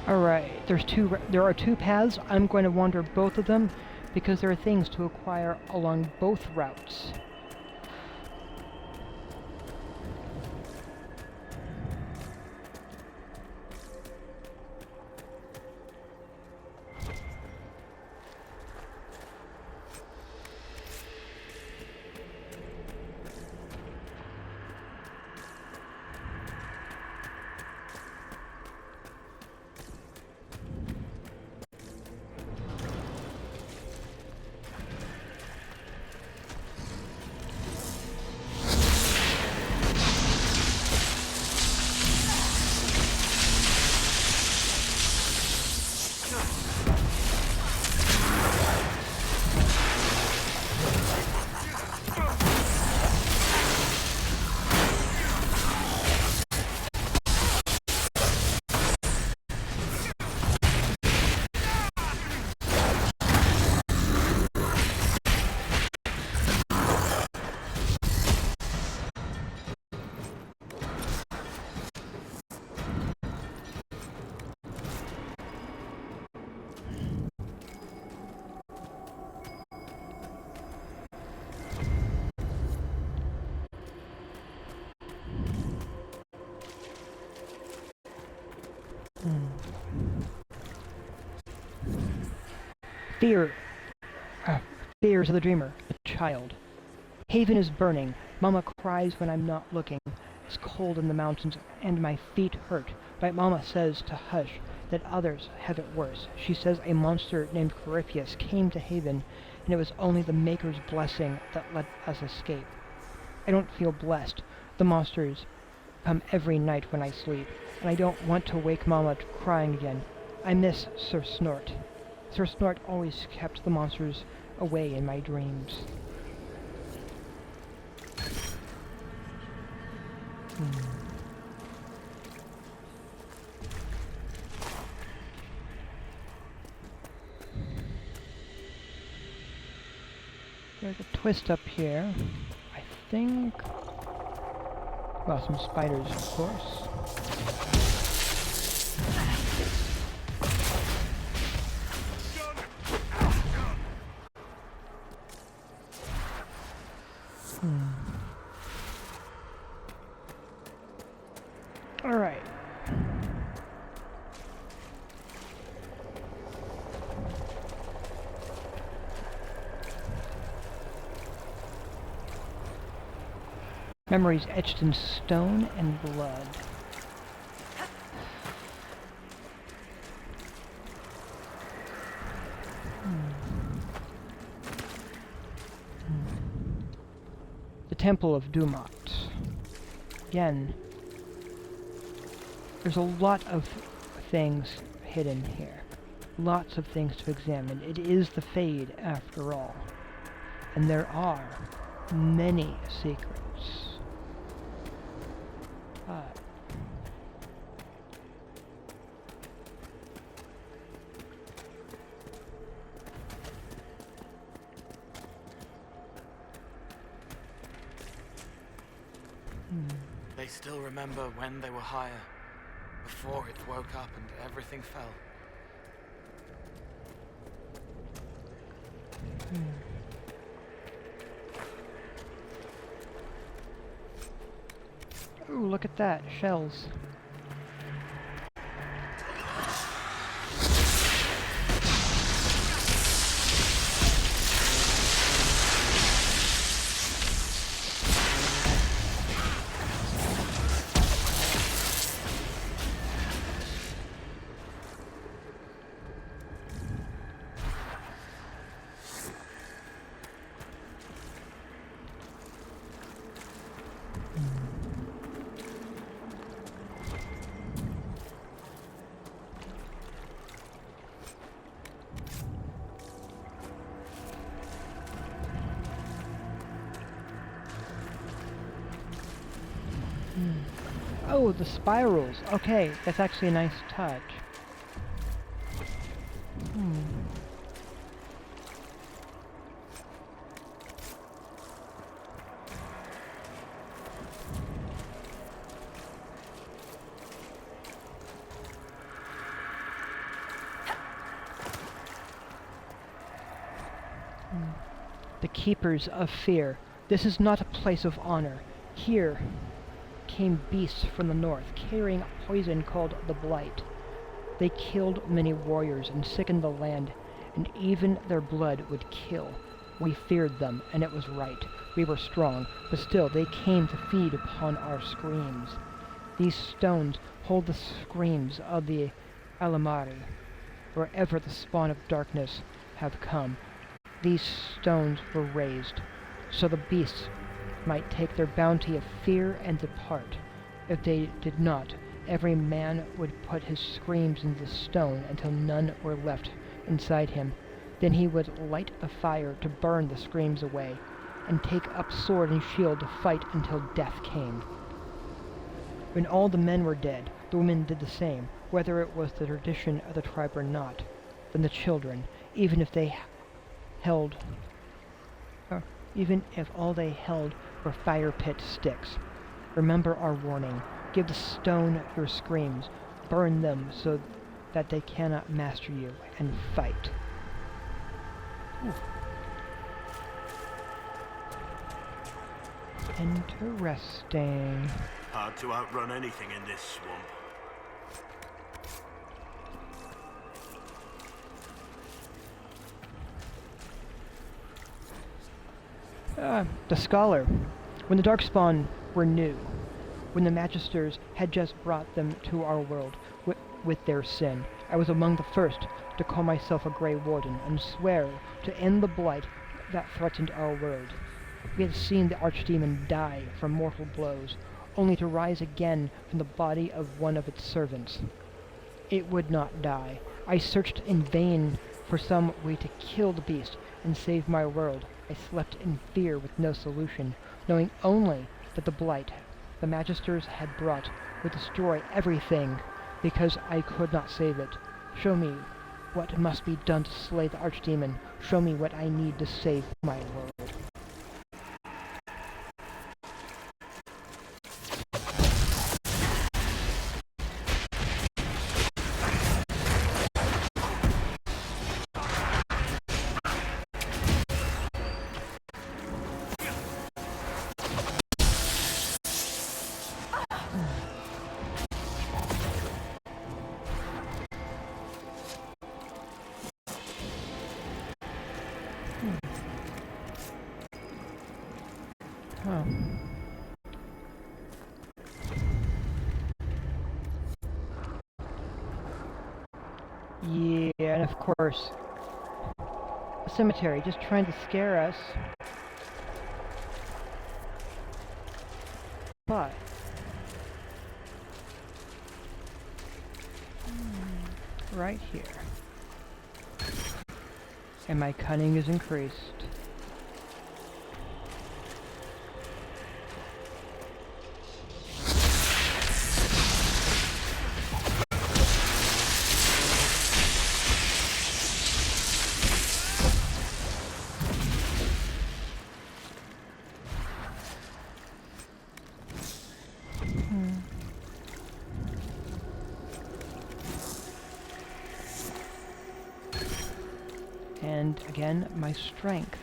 Alright, there are two paths. I'm going to wander both of them because there are things to acquire along both routes. Fears of the dreamer, the child. Haven is burning. Mama cries when I'm not looking. It's cold in the mountains and my feet hurt. But Mama says to hush, that others have it worse. She says a monster named Corypheus came to Haven, and it was only the Maker's blessing that let us escape. I don't feel blessed. The monsters come every night when I sleep, and I don't want to wake Mama crying again. I miss Sir Snort. Sir Snort always kept the monsters away in my dreams. twist up here. I think... Well, some spiders, of course. Alright. Memories etched in stone and blood. The Temple of Dumat. Again, there's a lot of things hidden here. Lots of things to examine. It is the Fade, after all. And there are many secrets. They still remember when they were higher, before it woke up and everything fell. Ooh, look at that, shells. Oh, the spirals. Okay, that's actually a nice touch. The Keepers of Fear. This is not a place of honor. Here came beasts from the north, carrying a poison called the Blight. They killed many warriors and sickened the land, and even their blood would kill. We feared them, and it was right. We were strong, but still they came to feed upon our screams. These stones hold the screams of the Alamari. Wherever the spawn of darkness have come, these stones were raised, so the beasts might take their bounty of fear and depart. If they did not, every man would put his screams in the stone until none were left inside him. Then he would light the fire to burn the screams away, and take up sword and shield to fight until death came. When all the men were dead, the women did the same, whether it was the tradition of the tribe or not. Then the children, even if all they held were fire pit sticks. Remember our warning. Give the stone your screams. Burn them so that they cannot master you, and fight. Ooh. Interesting. Hard to outrun anything in this swamp. The Scholar. When the Darkspawn were new, when the Magisters had just brought them to our world with their sin, I was among the first to call myself a Grey Warden and swear to end the blight that threatened our world. We had seen the Archdemon die from mortal blows, only to rise again from the body of one of its servants. It would not die. I searched in vain for some way to kill the beast and save my world. I slept in fear with no solution, knowing only that the blight the Magisters had brought would destroy everything, because I could not save it. Show me what must be done to slay the Archdemon. Show me what I need to save my world. Yeah, and of course, a cemetery just trying to scare us. But right here. And my cunning is increased. And again, my strength.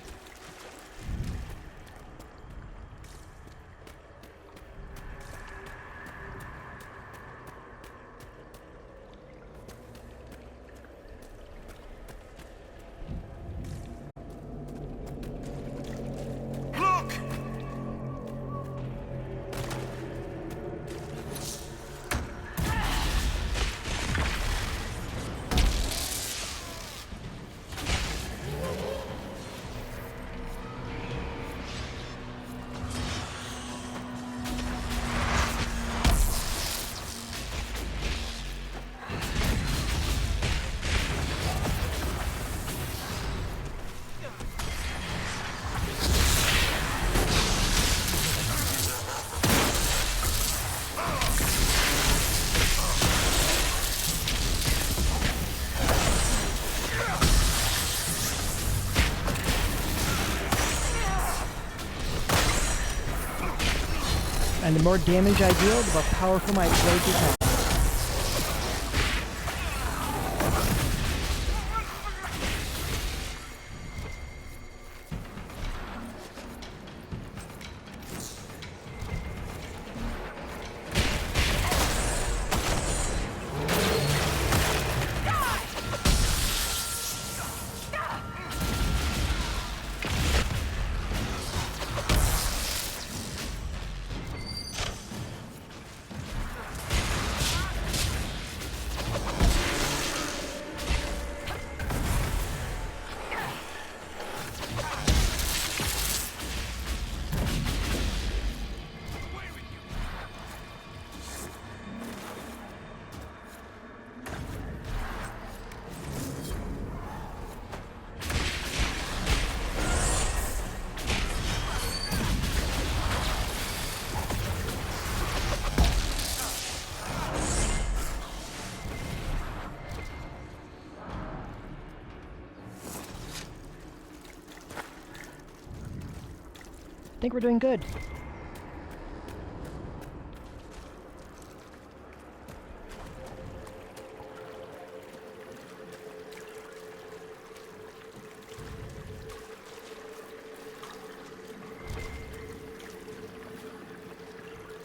And the more damage I deal, the more powerful my blade becomes. I think we're doing good.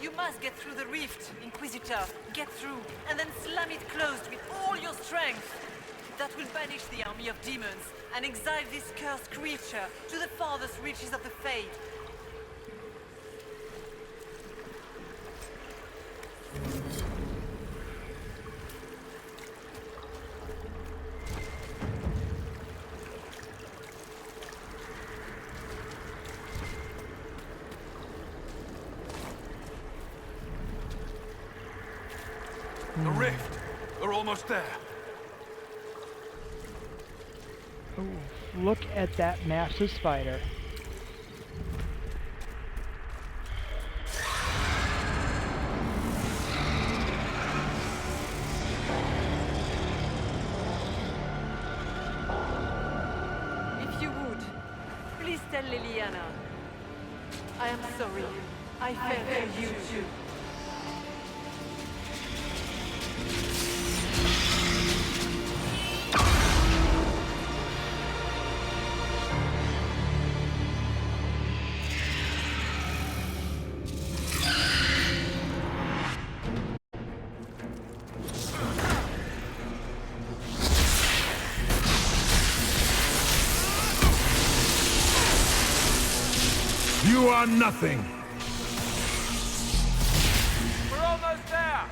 You must get through the rift, Inquisitor. Get through, and then slam it closed with all your strength. That will banish the army of demons and exile this cursed creature to the farthest reaches of the Fade. The rift! We're almost there. Oh, look at that massive spider. If you would, please tell Liliana. I am sorry. I fell for you too. You are nothing! We're almost there!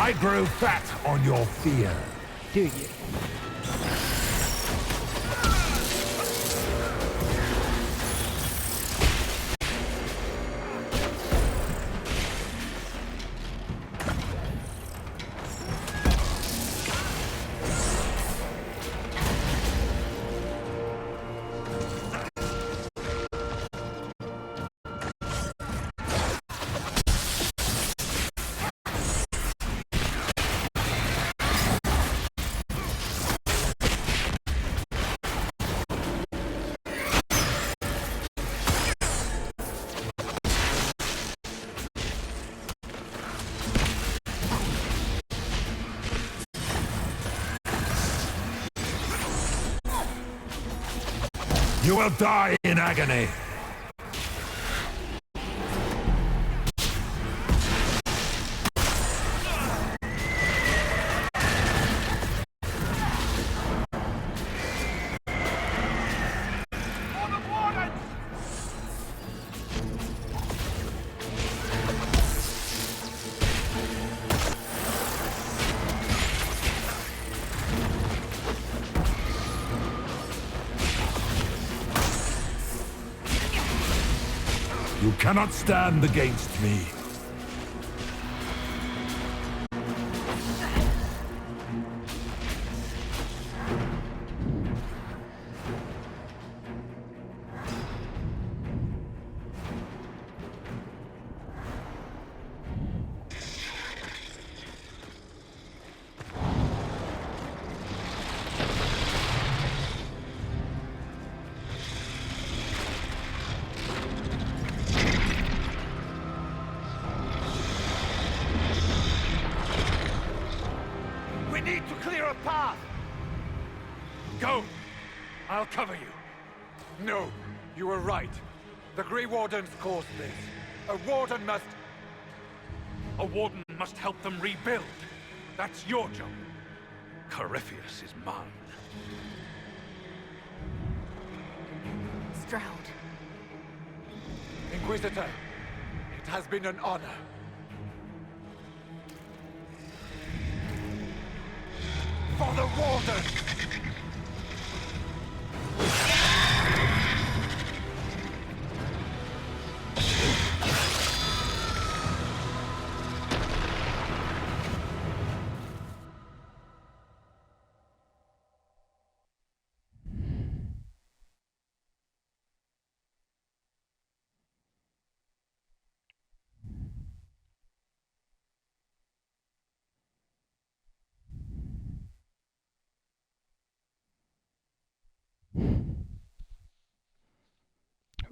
I grow fat on your fear. Do you? You will die in agony. You cannot stand against me. We need to clear a path! Go! I'll cover you. No, you were right. The Grey Wardens caused this. A Warden must... A Warden must help them rebuild. That's your job. Corypheus is mine. Stroud. Inquisitor, it has been an honor. For the Warden!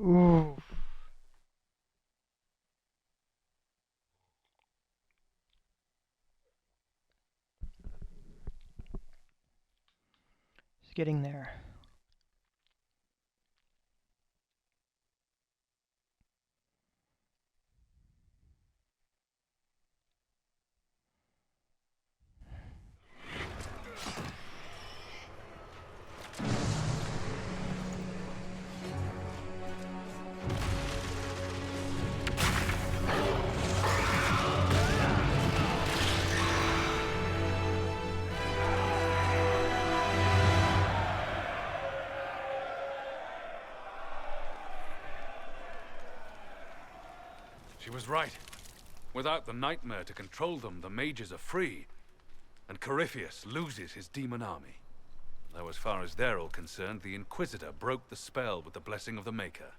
Ooh. It's getting there. She was right. Without the Nightmare to control them, the mages are free. And Corypheus loses his demon army. Though as far as they're all concerned, the Inquisitor broke the spell with the blessing of the Maker.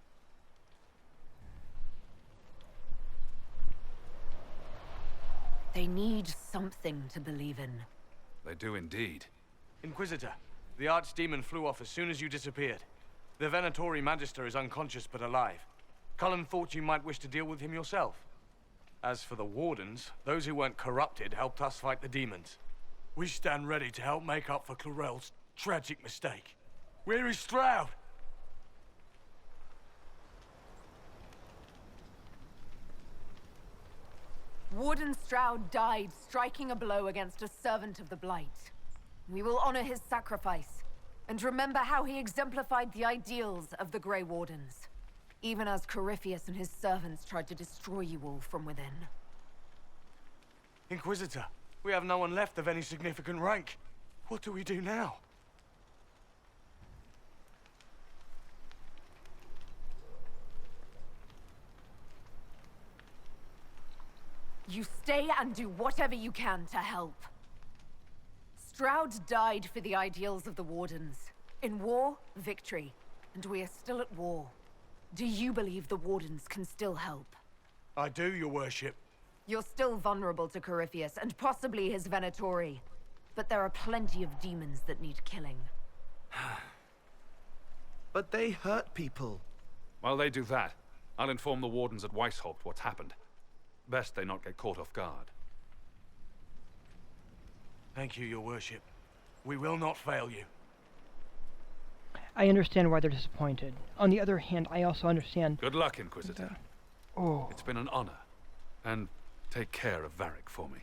They need something to believe in. They do indeed. Inquisitor, the Archdemon flew off as soon as you disappeared. The Venatori Magister is unconscious but alive. Cullen thought you might wish to deal with him yourself. As for the Wardens, those who weren't corrupted helped us fight the demons. We stand ready to help make up for Clarel's tragic mistake. Where is Stroud? Warden Stroud died striking a blow against a servant of the Blight. We will honor his sacrifice, and remember how he exemplified the ideals of the Grey Wardens, even as Corypheus and his servants tried to destroy you all from within. Inquisitor, We have no one left of any significant rank. What do we do now? You stay and do whatever you can to help. Stroud died for the ideals of the Wardens. In war, victory. And we are still at war. Do you believe the Wardens can still help? I do, your worship. You're still vulnerable to Corypheus, and possibly his Venatori. But there are plenty of demons that need killing. But they hurt people. While they do that, I'll inform the Wardens at Weishaupt what's happened. Best they not get caught off guard. Thank you, your worship. We will not fail you. I understand why they're disappointed. On the other hand, I also understand... Good luck, Inquisitor. Oh. It's been an honor. And take care of Varric for me.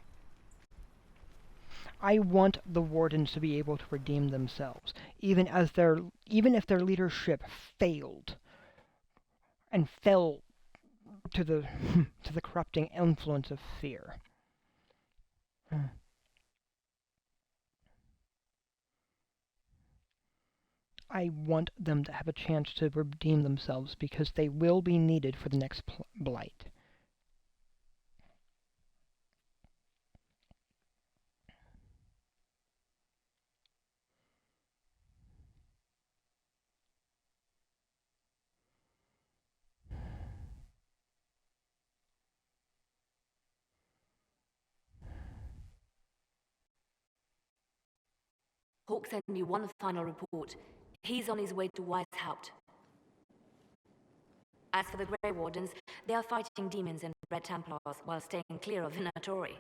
I want the Wardens to be able to redeem themselves, even if their leadership failed and fell to the corrupting influence of fear. I want them to have a chance to redeem themselves because they will be needed for the next blight. Hawk sent me one final report. He's on his way to Weishaupt. As for the Grey Wardens, they are fighting demons and Red Templars while staying clear of Venatori.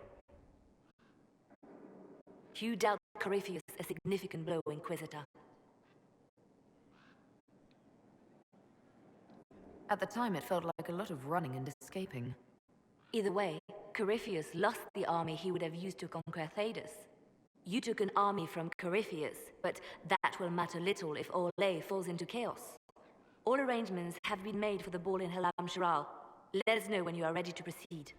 Few dealt Corypheus a significant blow, Inquisitor. At the time, it felt like a lot of running and escaping. Either way, Corypheus lost the army he would have used to conquer Thedas. You took an army from Corypheus, but that will matter little if Orlais falls into chaos. All arrangements have been made for the ball in Halam Shiral. Let us know when you are ready to proceed.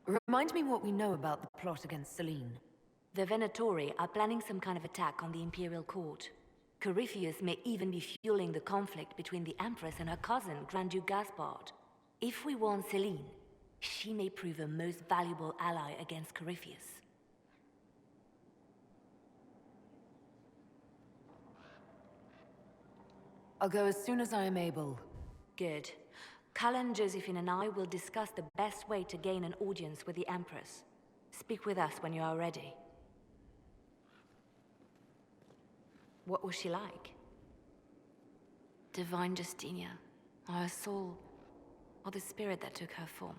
Remind me what we know about the plot against Selene. The Venatori are planning some kind of attack on the Imperial Court. Corypheus may even be fueling the conflict between the Empress and her cousin, Grand Duke Gaspard. If we warn Selene, she may prove a most valuable ally against Corypheus. I'll go as soon as I am able. Good. Cullen, Josephine, and I will discuss the best way to gain an audience with the Empress. Speak with us when you are ready. What was she like? Divine Justinia, or her soul, or the spirit that took her form.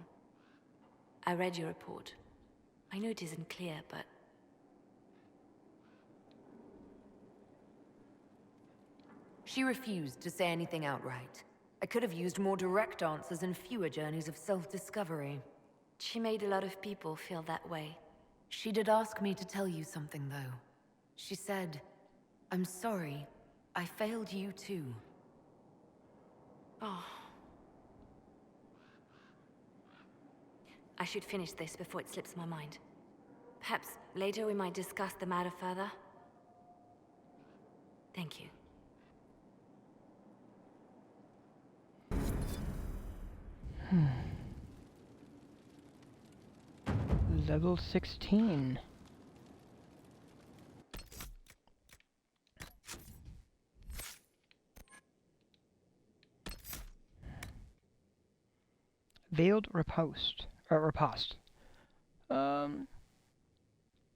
I read your report. I know it isn't clear, but... She refused to say anything outright. I could have used more direct answers and fewer journeys of self-discovery. She made a lot of people feel that way. She did ask me to tell you something, though. She said, "I'm sorry. I failed you too." Oh. I should finish this before it slips my mind. Perhaps later we might discuss the matter further. Thank you. Level 16. Veiled Riposte.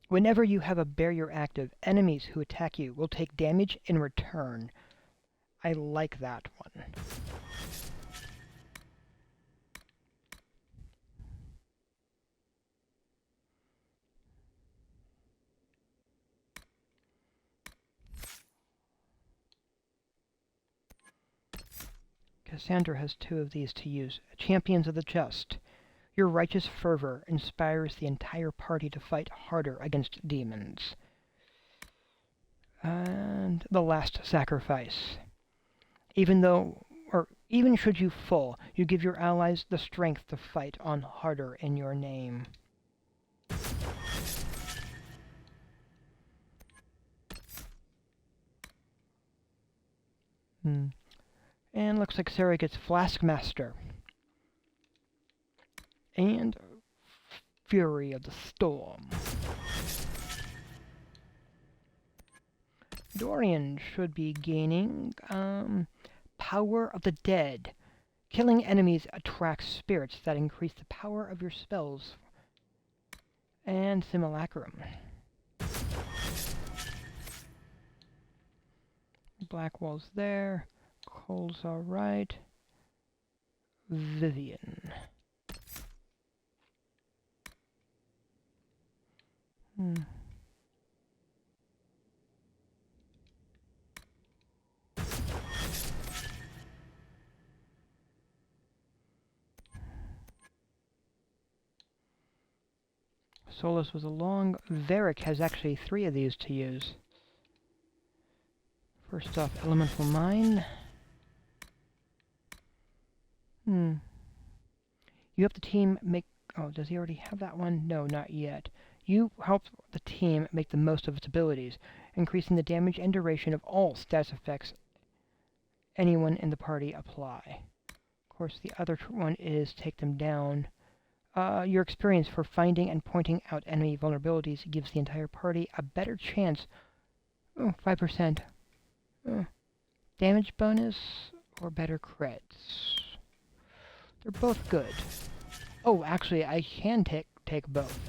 Whenever you have a barrier active, enemies who attack you will take damage in return. I like that one. Cassandra has 2 of these to use. Champions of the Just. Your righteous fervor inspires the entire party to fight harder against demons. And the Last Sacrifice. Even though or even should you fall, you give your allies the strength to fight on harder in your name. And looks like Sarah gets Flaskmaster. And Fury of the Storm. Dorian should be gaining Power of the Dead. Killing enemies attracts spirits that increase the power of your spells. And Simulacrum. Blackwall's there. Cole's alright. Vivian. Solus was along. Varric has actually 3 of these to use. First off, Elemental Mine. You help the team make... Oh, does he already have that one? No, not yet. You help the team make the most of its abilities, increasing the damage and duration of all status effects anyone in the party apply. Of course, the other one is take them down. Your experience for finding and pointing out enemy vulnerabilities gives the entire party a better chance. 5%. Damage bonus or better crits. They're both good. Oh, actually, I can take both.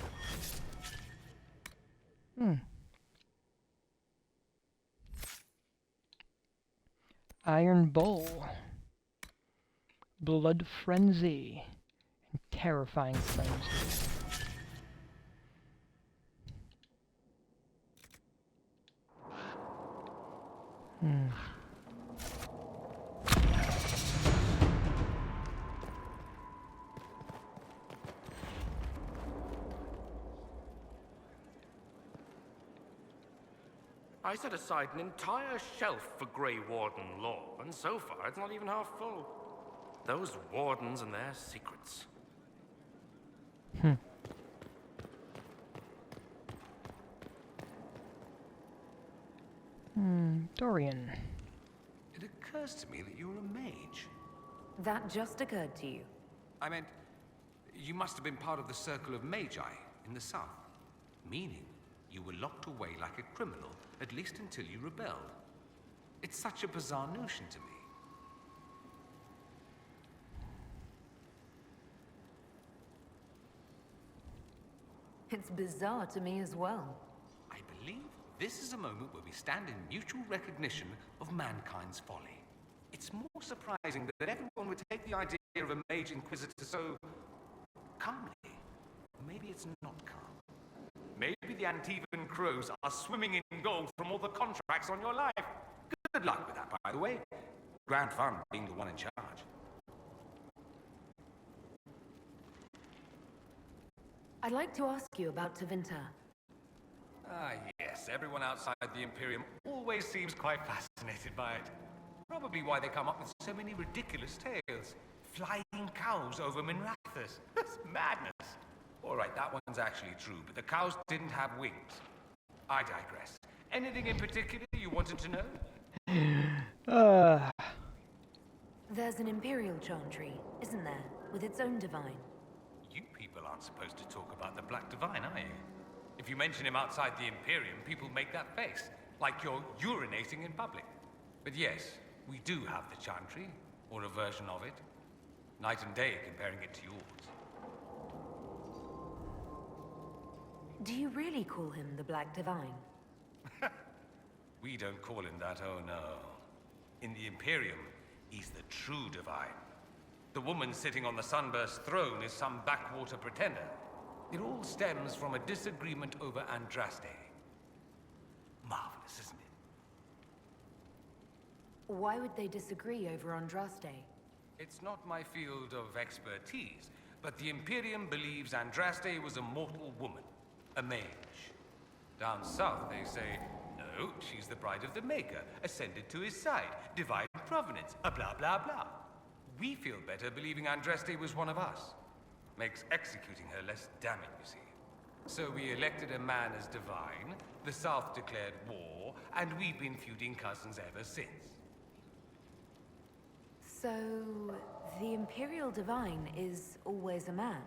Iron Bull. Blood Frenzy. And Terrifying Frenzy. I set aside an entire shelf for Grey Warden lore, and so far it's not even half full. Those wardens and their secrets. Dorian. It occurs to me that you're a mage. That just occurred to you. I meant, you must have been part of the Circle of Magi in the south. Meaning, you were locked away like a criminal, at least until you rebelled. It's such a bizarre notion to me. It's bizarre to me as well. I believe this is a moment where we stand in mutual recognition of mankind's folly. It's more surprising that everyone would take the idea of a mage inquisitor so calmly. Maybe it's not calm. Maybe the Antivan crows are swimming in gold from all the contracts on your life. Good luck with that, by the way. Grand fun being the one in charge. I'd like to ask you about Tevinter. Ah, yes. Everyone outside the Imperium always seems quite fascinated by it. Probably why they come up with so many ridiculous tales. Flying cows over Minrathous. That's madness. All right, that one's actually true, but the cows didn't have wings. I digress. Anything in particular you wanted to know? There's an Imperial Chantry, isn't there? With its own divine. You people aren't supposed to talk about the Black Divine, are you? If you mention him outside the Imperium, people make that face, like you're urinating in public. But yes, we do have the Chantry, or a version of it. Night and day comparing it to yours. Do you really call him the Black Divine? We don't call him that, oh no. In the Imperium, he's the true Divine. The woman sitting on the Sunburst throne is some backwater pretender. It all stems from a disagreement over Andraste. Marvelous, isn't it? Why would they disagree over Andraste? It's not my field of expertise, but the Imperium believes Andraste was a mortal woman, a mage. Down south, they say, no, No, she's the bride of the Maker, ascended to his side, divine provenance, a blah blah blah. We feel better believing Andraste was one of us. Makes executing her less damning, you see. So we elected a man as divine, the South declared war, and we've been feuding cousins ever since. So, the Imperial Divine is always a man?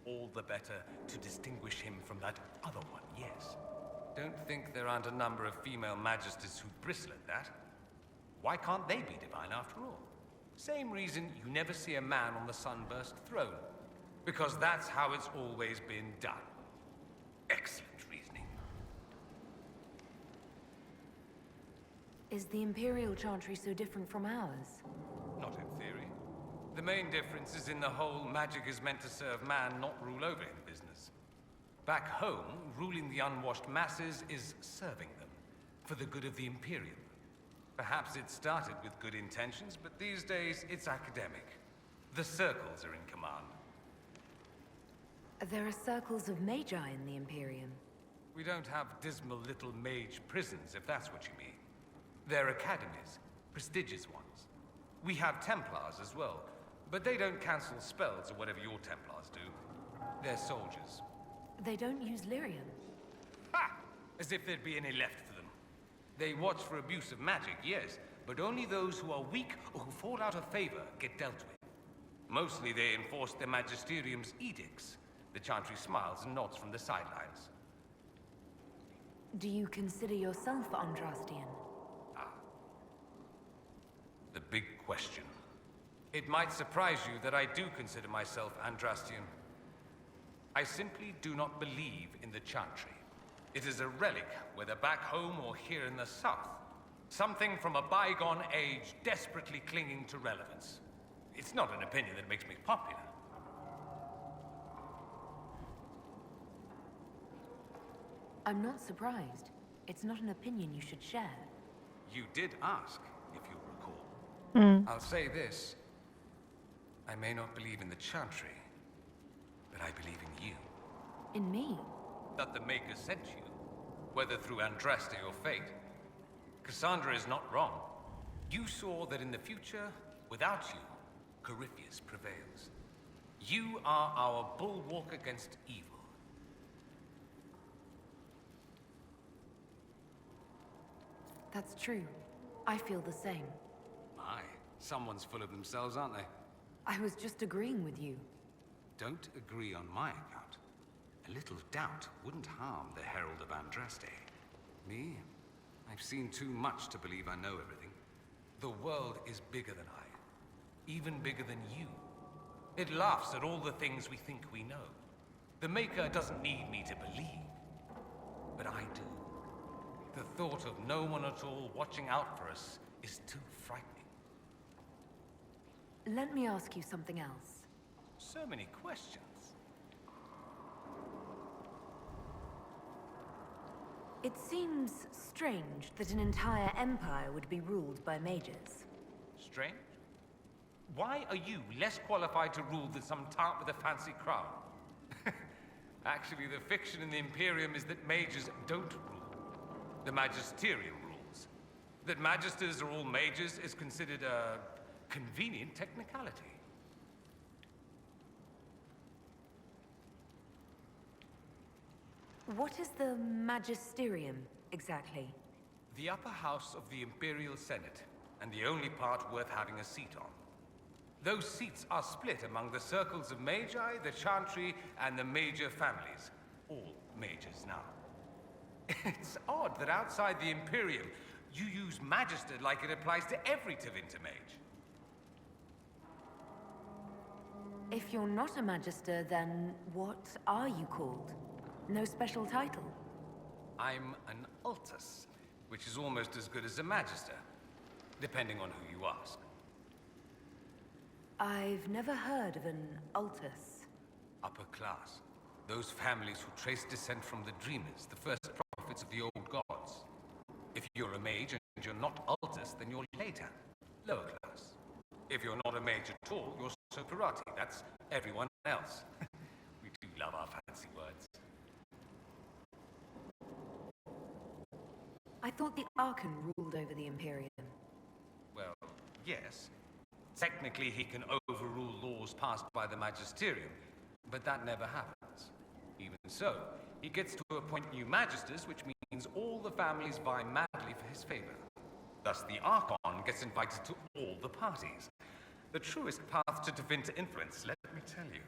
All the better to distinguish him from that other one, yes. Don't think there aren't a number of female magisters who bristle at that. Why can't they be divine after all? Same reason you never see a man on the Sunburst throne. Because that's how it's always been done. Excellent reasoning. Is the Imperial Chantry so different from ours? Not in theory. The main difference is in the whole magic is meant to serve man, not rule over him business. Back home, ruling the unwashed masses is serving them, for the good of the Imperium. Perhaps it started with good intentions, but these days it's academic. The circles are in command. There are circles of magi in the Imperium. We don't have dismal little mage prisons, if that's what you mean. They're academies, prestigious ones. We have Templars as well, but they don't cancel spells or whatever your Templars do. They're soldiers. They don't use lyrium. Ha! As if there'd be any left for them. They watch for abuse of magic, yes, but only those who are weak or who fall out of favor get dealt with. Mostly they enforce the Magisterium's edicts. The Chantry smiles and nods from the sidelines. Do you consider yourself Andrastian? The big question. It might surprise you that I do consider myself Andrastian. I simply do not believe in the Chantry. It is a relic, whether back home or here in the south. Something from a bygone age desperately clinging to relevance. It's not an opinion that makes me popular. I'm not surprised. It's not an opinion you should share. You did ask, if you recall. I'll say this. I may not believe in the Chantry, but I believe in you. In me? That the Maker sent you, whether through Andraste or fate. Cassandra is not wrong. You saw that in the future, without you, Corypheus prevails. You are our bulwark against evil. That's true. I feel the same. My, someone's full of themselves, aren't they? I was just agreeing with you. Don't agree on my account. A little doubt wouldn't harm the Herald of Andraste. Me? I've seen too much to believe I know everything. The world is bigger than I. Even bigger than you. It laughs at all the things we think we know. The Maker doesn't need me to believe. But I do. The thought of no one at all watching out for us is too frightening. Let me ask you something else. So many questions. It seems strange that an entire empire would be ruled by mages. Strange? Why are you less qualified to rule than some tart with a fancy crown? Actually, the fiction in the Imperium is that mages don't rule. The Magisterium rules. That magisters are all mages is considered a convenient technicality. What is the Magisterium, exactly? The upper house of the Imperial Senate, and the only part worth having a seat on. Those seats are split among the circles of Magi, the Chantry, and the major families. All mages now. It's odd that outside the Imperium, you use Magister like it applies to every Tevinter mage. If you're not a Magister, then what are you called? No special title? I'm an Altus, which is almost as good as a Magister, depending on who you ask. I've never heard of an Altus. Upper class. Those families who trace descent from the Dreamers, the first prophets of the old gods. If you're a mage and you're not Altus, then you're later. Lower class. If you're not a mage at all, you're Soperati. That's everyone else. We do love our fancy words. I thought the Archon ruled over the Imperium. Well, yes. Technically, he can overrule laws passed by the Magisterium, but that never happens. Even so, he gets to appoint new Magisters, which means all the families vie madly for his favor. Thus, the Archon gets invited to all the parties. The truest path to Tevinter influence, let me tell you.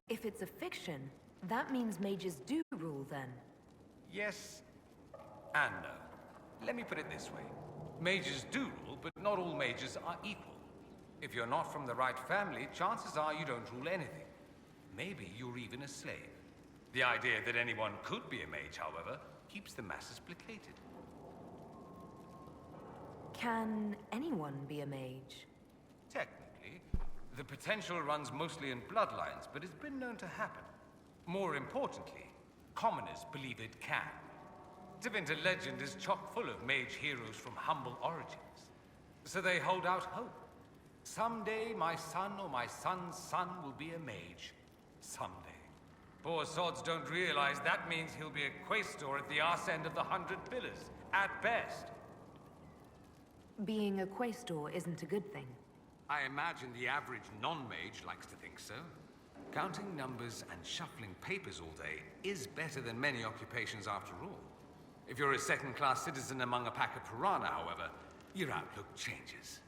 If it's a fiction, that means mages do rule then. Yes and no. Let me put it this way. Mages do rule, but not all mages are equal. If you're not from the right family, chances are you don't rule anything. Maybe you're even a slave. The idea that anyone could be a mage, however, keeps the masses placated. Can anyone be a mage? Technically, the potential runs mostly in bloodlines, but it's been known to happen. More importantly, commoners believe it can. Tevinter legend is chock full of mage heroes from humble origins. So they hold out hope. Someday my son or my son's son will be a mage. Someday. Poor sods don't realize that means he'll be a quaestor at the arse end of the 100 Pillars, at best. Being a quaestor isn't a good thing. I imagine the average non-mage likes to think so. Counting numbers and shuffling papers all day is better than many occupations after all. If you're a second-class citizen among a pack of piranha, however, your outlook changes.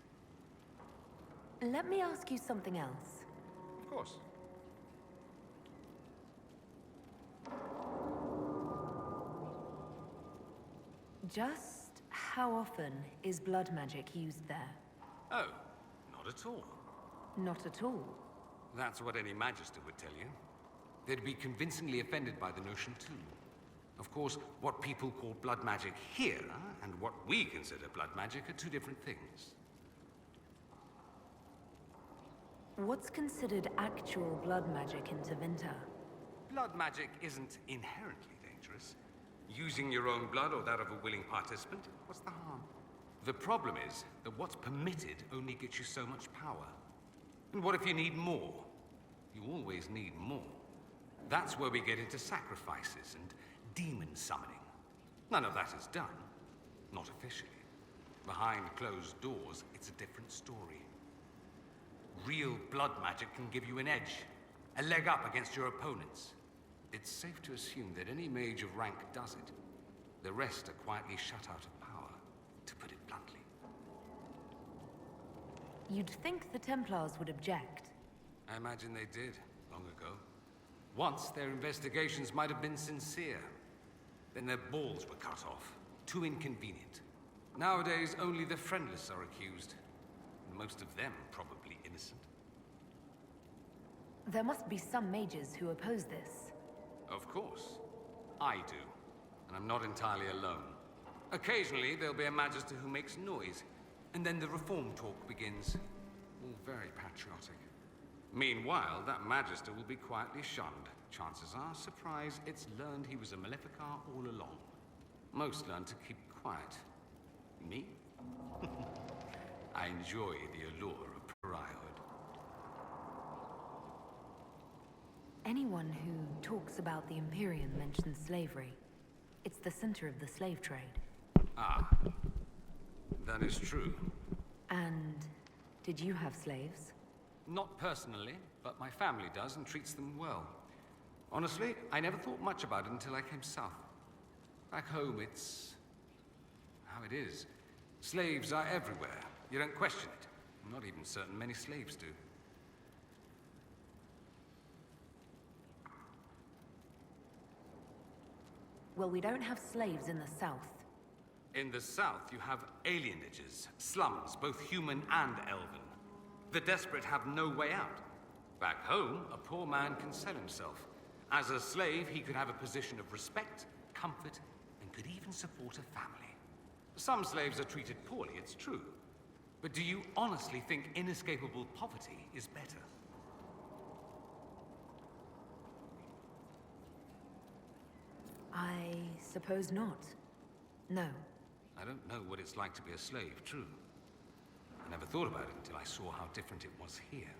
Let me ask you something else. Of course. Just how often is blood magic used there? Oh, not at all. Not at all. That's what any Magister would tell you. They'd be convincingly offended by the notion, too. Of course, what people call blood magic here, and what we consider blood magic, are two different things. What's considered actual blood magic in Tevinter? Blood magic isn't inherently dangerous. Using your own blood or that of a willing participant, what's the harm? The problem is that what's permitted only gets you so much power. And what if you need more? You always need more. That's where we get into sacrifices and demon summoning. None of that is done. Not officially. Behind closed doors, it's a different story. Real blood magic can give you an edge, a leg up against your opponents. It's safe to assume that any mage of rank does it. The rest are quietly shut out of power, to put it bluntly. You'd think the Templars would object. I imagine they did, long ago. Once, their investigations might have been sincere. Then their balls were cut off. Too inconvenient. Nowadays, only the friendless are accused. And most of them probably innocent. There must be some mages who oppose this. Of course. I do. And I'm not entirely alone. Occasionally, there'll be a Magister who makes noise. And then the reform talk begins. All very patriotic. Meanwhile, that Magister will be quietly shunned. Chances are, surprise, it's learned he was a Maleficar all along. Most learn to keep quiet. Me? I enjoy the allure of pariahhood. Anyone who talks about the Imperium mentions slavery. It's the center of the slave trade. Ah, that is true. And did you have slaves? Not personally, but my family does and treats them well. Honestly, I never thought much about it until I came south. Back home, it's how it is. Slaves are everywhere. You don't question it. I'm not even certain many slaves do. Well, we don't have slaves in the south. In the south, you have alienages, slums, both human and elven. The desperate have no way out. Back home, a poor man can sell himself. As a slave, he could have a position of respect, comfort, and could even support a family. Some slaves are treated poorly, it's true. But do you honestly think inescapable poverty is better? I suppose not. No. I don't know what it's like to be a slave, true. I never thought about it until I saw how different it was here.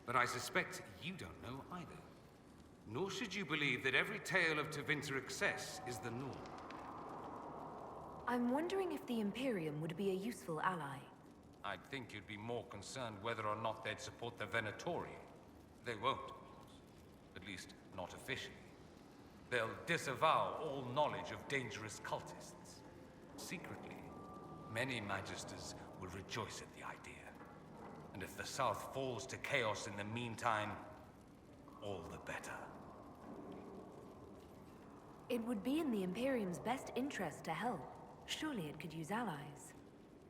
But I suspect you don't know either. Nor should you believe that every tale of Tevinter excess is the norm. I'm wondering if the Imperium would be a useful ally. I'd think you'd be more concerned whether or not they'd support the Venatori. They won't, of course. At least, not officially. They'll disavow all knowledge of dangerous cultists. Secretly, many Magisters will rejoice at the idea. And if the South falls to chaos in the meantime, all the better. It would be in the Imperium's best interest to help. Surely it could use allies.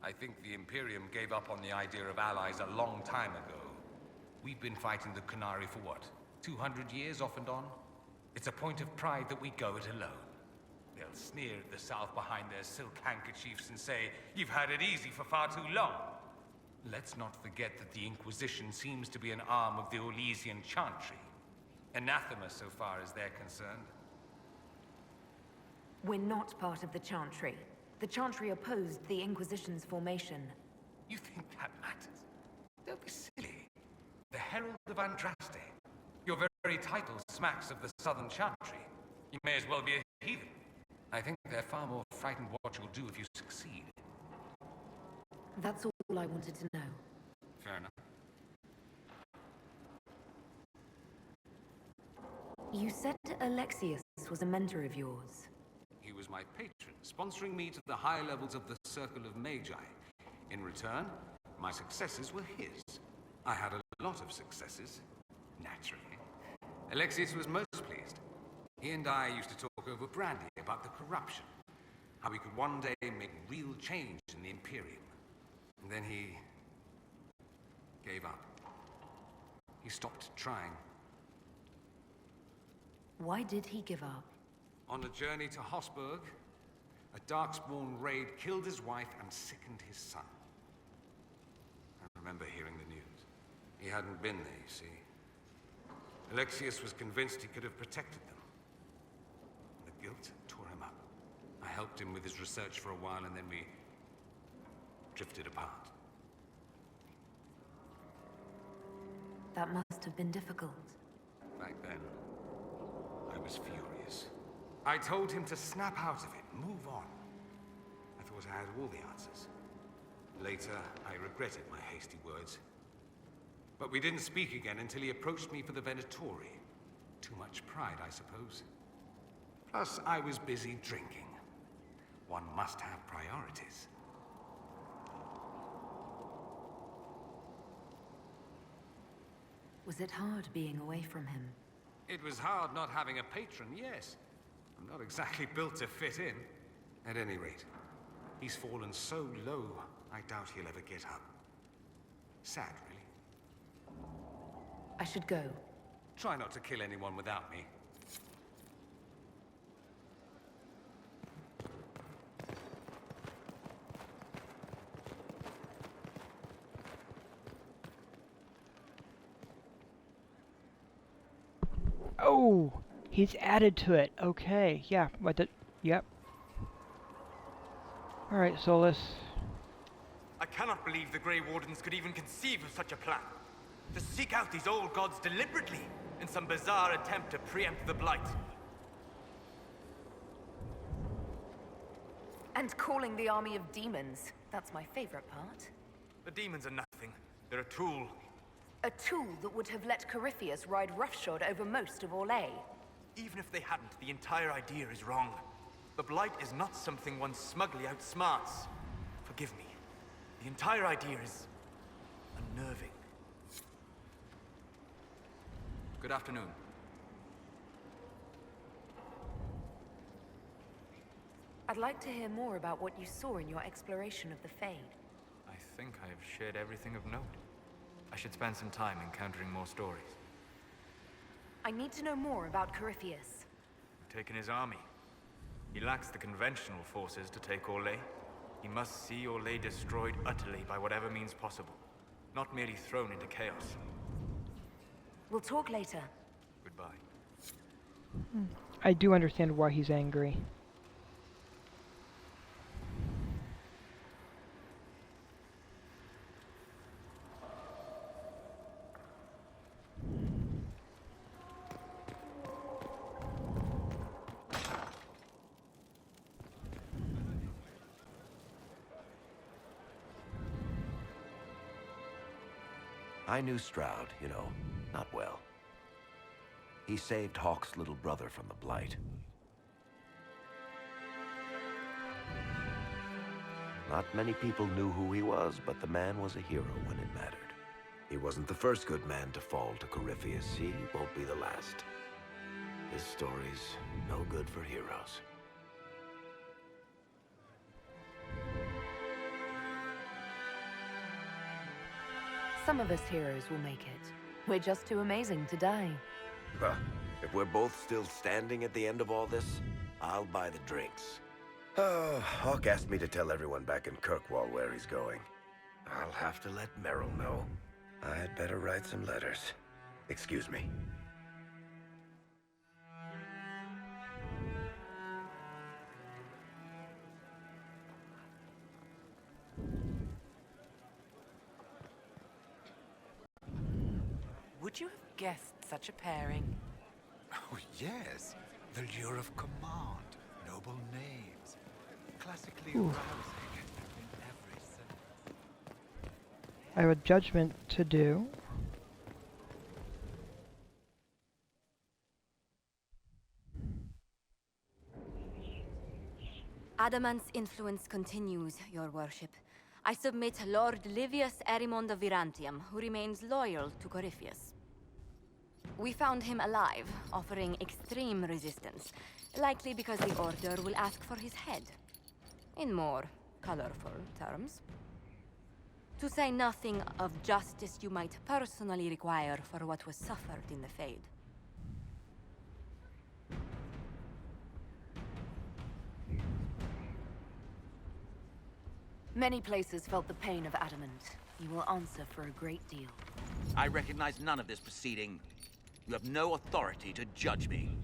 I think the Imperium gave up on the idea of allies a long time ago. We've been fighting the Qunari for what, 200 years off and on? It's a point of pride that we go it alone. They'll sneer at the South behind their silk handkerchiefs and say, "You've had it easy for far too long." Let's not forget that the Inquisition seems to be an arm of the Orlesian Chantry. Anathema so far as they're concerned. We're not part of the Chantry. The Chantry opposed the Inquisition's formation. You think that matters? Don't be silly. The Herald of Andraste. Your very title smacks of the Southern Chantry. You may as well be a heathen. I think they're far more frightened what you'll do if you succeed. That's all I wanted to know. Fair enough. You said Alexius was a mentor of yours. He was my patron, sponsoring me to the high levels of the Circle of Magi. In return, my successes were his. I had a lot of successes, naturally. Alexius was most pleased. He and I used to talk over brandy about the corruption, how we could one day make real change in the Imperium. And then he gave up. He stopped trying. Why did he give up? On a journey to Hosburg, a Darkspawn raid killed his wife and sickened his son. I remember hearing the news. He hadn't been there, you see. Alexius was convinced he could have protected them. The guilt tore him up. I helped him with his research for a while, and then we drifted apart. That must have been difficult. Back then, I was furious. I told him to snap out of it, move on. I thought I had all the answers. Later, I regretted my hasty words. But we didn't speak again until he approached me for the Venatori. Too much pride, I suppose. Plus, I was busy drinking. One must have priorities. Was it hard being away from him? It was hard not having a patron, yes. I'm not exactly built to fit in. At any rate, he's fallen so low, I doubt he'll ever get up. Sad, really. I should go. Try not to kill anyone without me. Oh, he's added to it. Okay, yeah, but yep. All right, Solas. I cannot believe the Grey Wardens could even conceive of such a plan. To seek out these old gods deliberately in some bizarre attempt to preempt the Blight. And calling the army of demons. That's my favorite part. The demons are nothing. They're a tool. A tool that would have let Corypheus ride roughshod over most of Orlais. Even if they hadn't, the entire idea is wrong. The Blight is not something one smugly outsmarts. Forgive me. The entire idea is unnerving. Good afternoon. I'd like to hear more about what you saw in your exploration of the Fade. I think I have shared everything of note. I should spend some time encountering more stories. I need to know more about Corypheus. I've taken his army. He lacks the conventional forces to take Orlais. He must see Orlais destroyed utterly by whatever means possible, not merely thrown into chaos. We'll talk later. Goodbye. I do understand why he's angry. I knew Stroud, you know, not well. He saved Hawke's little brother from the Blight. Not many people knew who he was, but the man was a hero when it mattered. He wasn't the first good man to fall to Corypheus. He won't be the last. This story's no good for heroes. Some of us heroes will make it. We're just too amazing to die. Huh. If we're both still standing at the end of all this, I'll buy the drinks. Oh, Hawke asked me to tell everyone back in Kirkwall where he's going. I'll have to let Merrill know. I'd better write some letters. Excuse me. Would you have guessed such a pairing? Oh, yes. The lure of command. Noble names. Classically Ooh. arousing in every sense. I have a judgment to do. Adamant's influence continues, your worship. I submit Lord Livius Erimond of Virantium, who remains loyal to Corypheus. We found him alive, offering extreme resistance, likely because the Order will ask for his head. In more colorful terms. To say nothing of justice you might personally require for what was suffered in the Fade. Many places felt the pain of Adamant. You will answer for a great deal. I recognize none of this proceeding. You have no authority to judge me.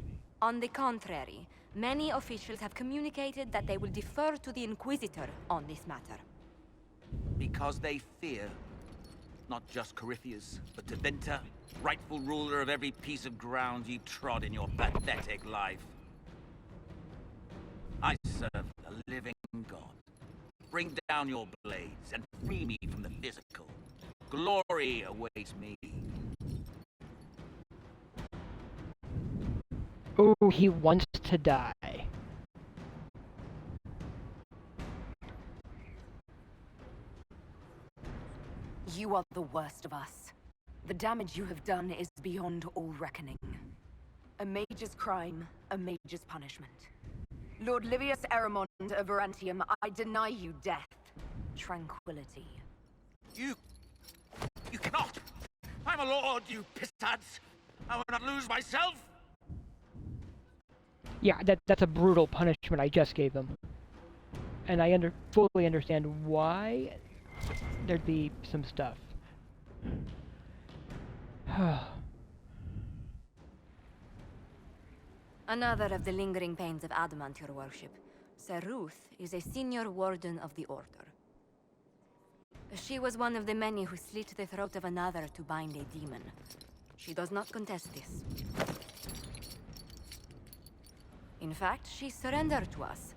On the contrary, many officials have communicated that they will defer to the Inquisitor on this matter. Because they fear not just Corypheus, but Tevinter, rightful ruler of every piece of ground you trod in your pathetic life. I serve the living God. Bring down your blades and free me from the physical. Glory awaits me. Oh, he wants to die. You are the worst of us. The damage you have done is beyond all reckoning. A mage's crime, a mage's punishment. Lord Livius Erimond of Virantium, I deny you death. Tranquility. You cannot! I'm a lord, you pistards! I will not lose myself! Yeah, that's a brutal punishment I just gave him. And I fully understand why there'd be some stuff. Another of the lingering pains of Adamant, your worship. Sir Ruth is a senior warden of the Order. She was one of the many who slit the throat of another to bind a demon. She does not contest this. In fact, she surrendered to us.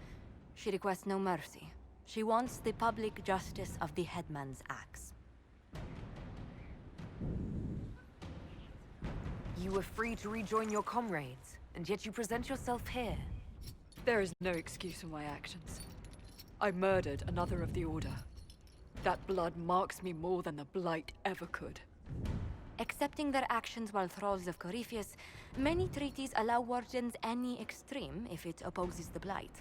She requests no mercy. She wants the public justice of the headman's axe. You were free to rejoin your comrades, and yet you present yourself here. There is no excuse for my actions. I murdered another of the Order. That blood marks me more than the Blight ever could. Accepting their actions while thralls of Corypheus, many treaties allow wardens any extreme if it opposes the Blight.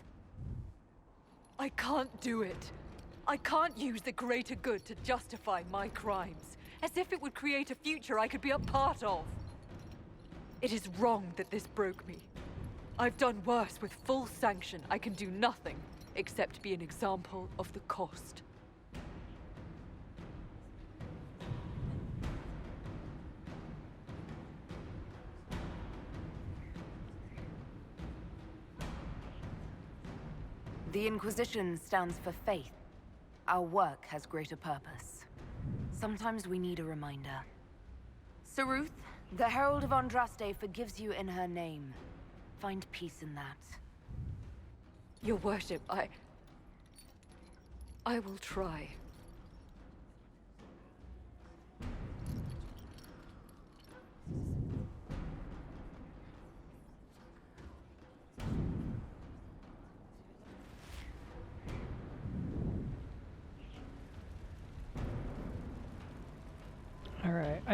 I can't do it. I can't use the greater good to justify my crimes, as if it would create a future I could be a part of. It is wrong that this broke me. I've done worse with full sanction. I can do nothing except be an example of the cost. The Inquisition stands for faith. Our work has greater purpose. Sometimes we need a reminder. Sir Ruth, the Herald of Andraste forgives you in her name. Find peace in that. Your worship, I will try.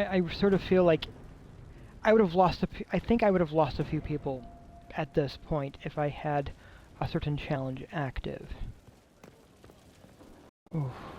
I sort of feel like I would have lost I think I would have lost a few people at this point if I had a certain challenge active. Oof.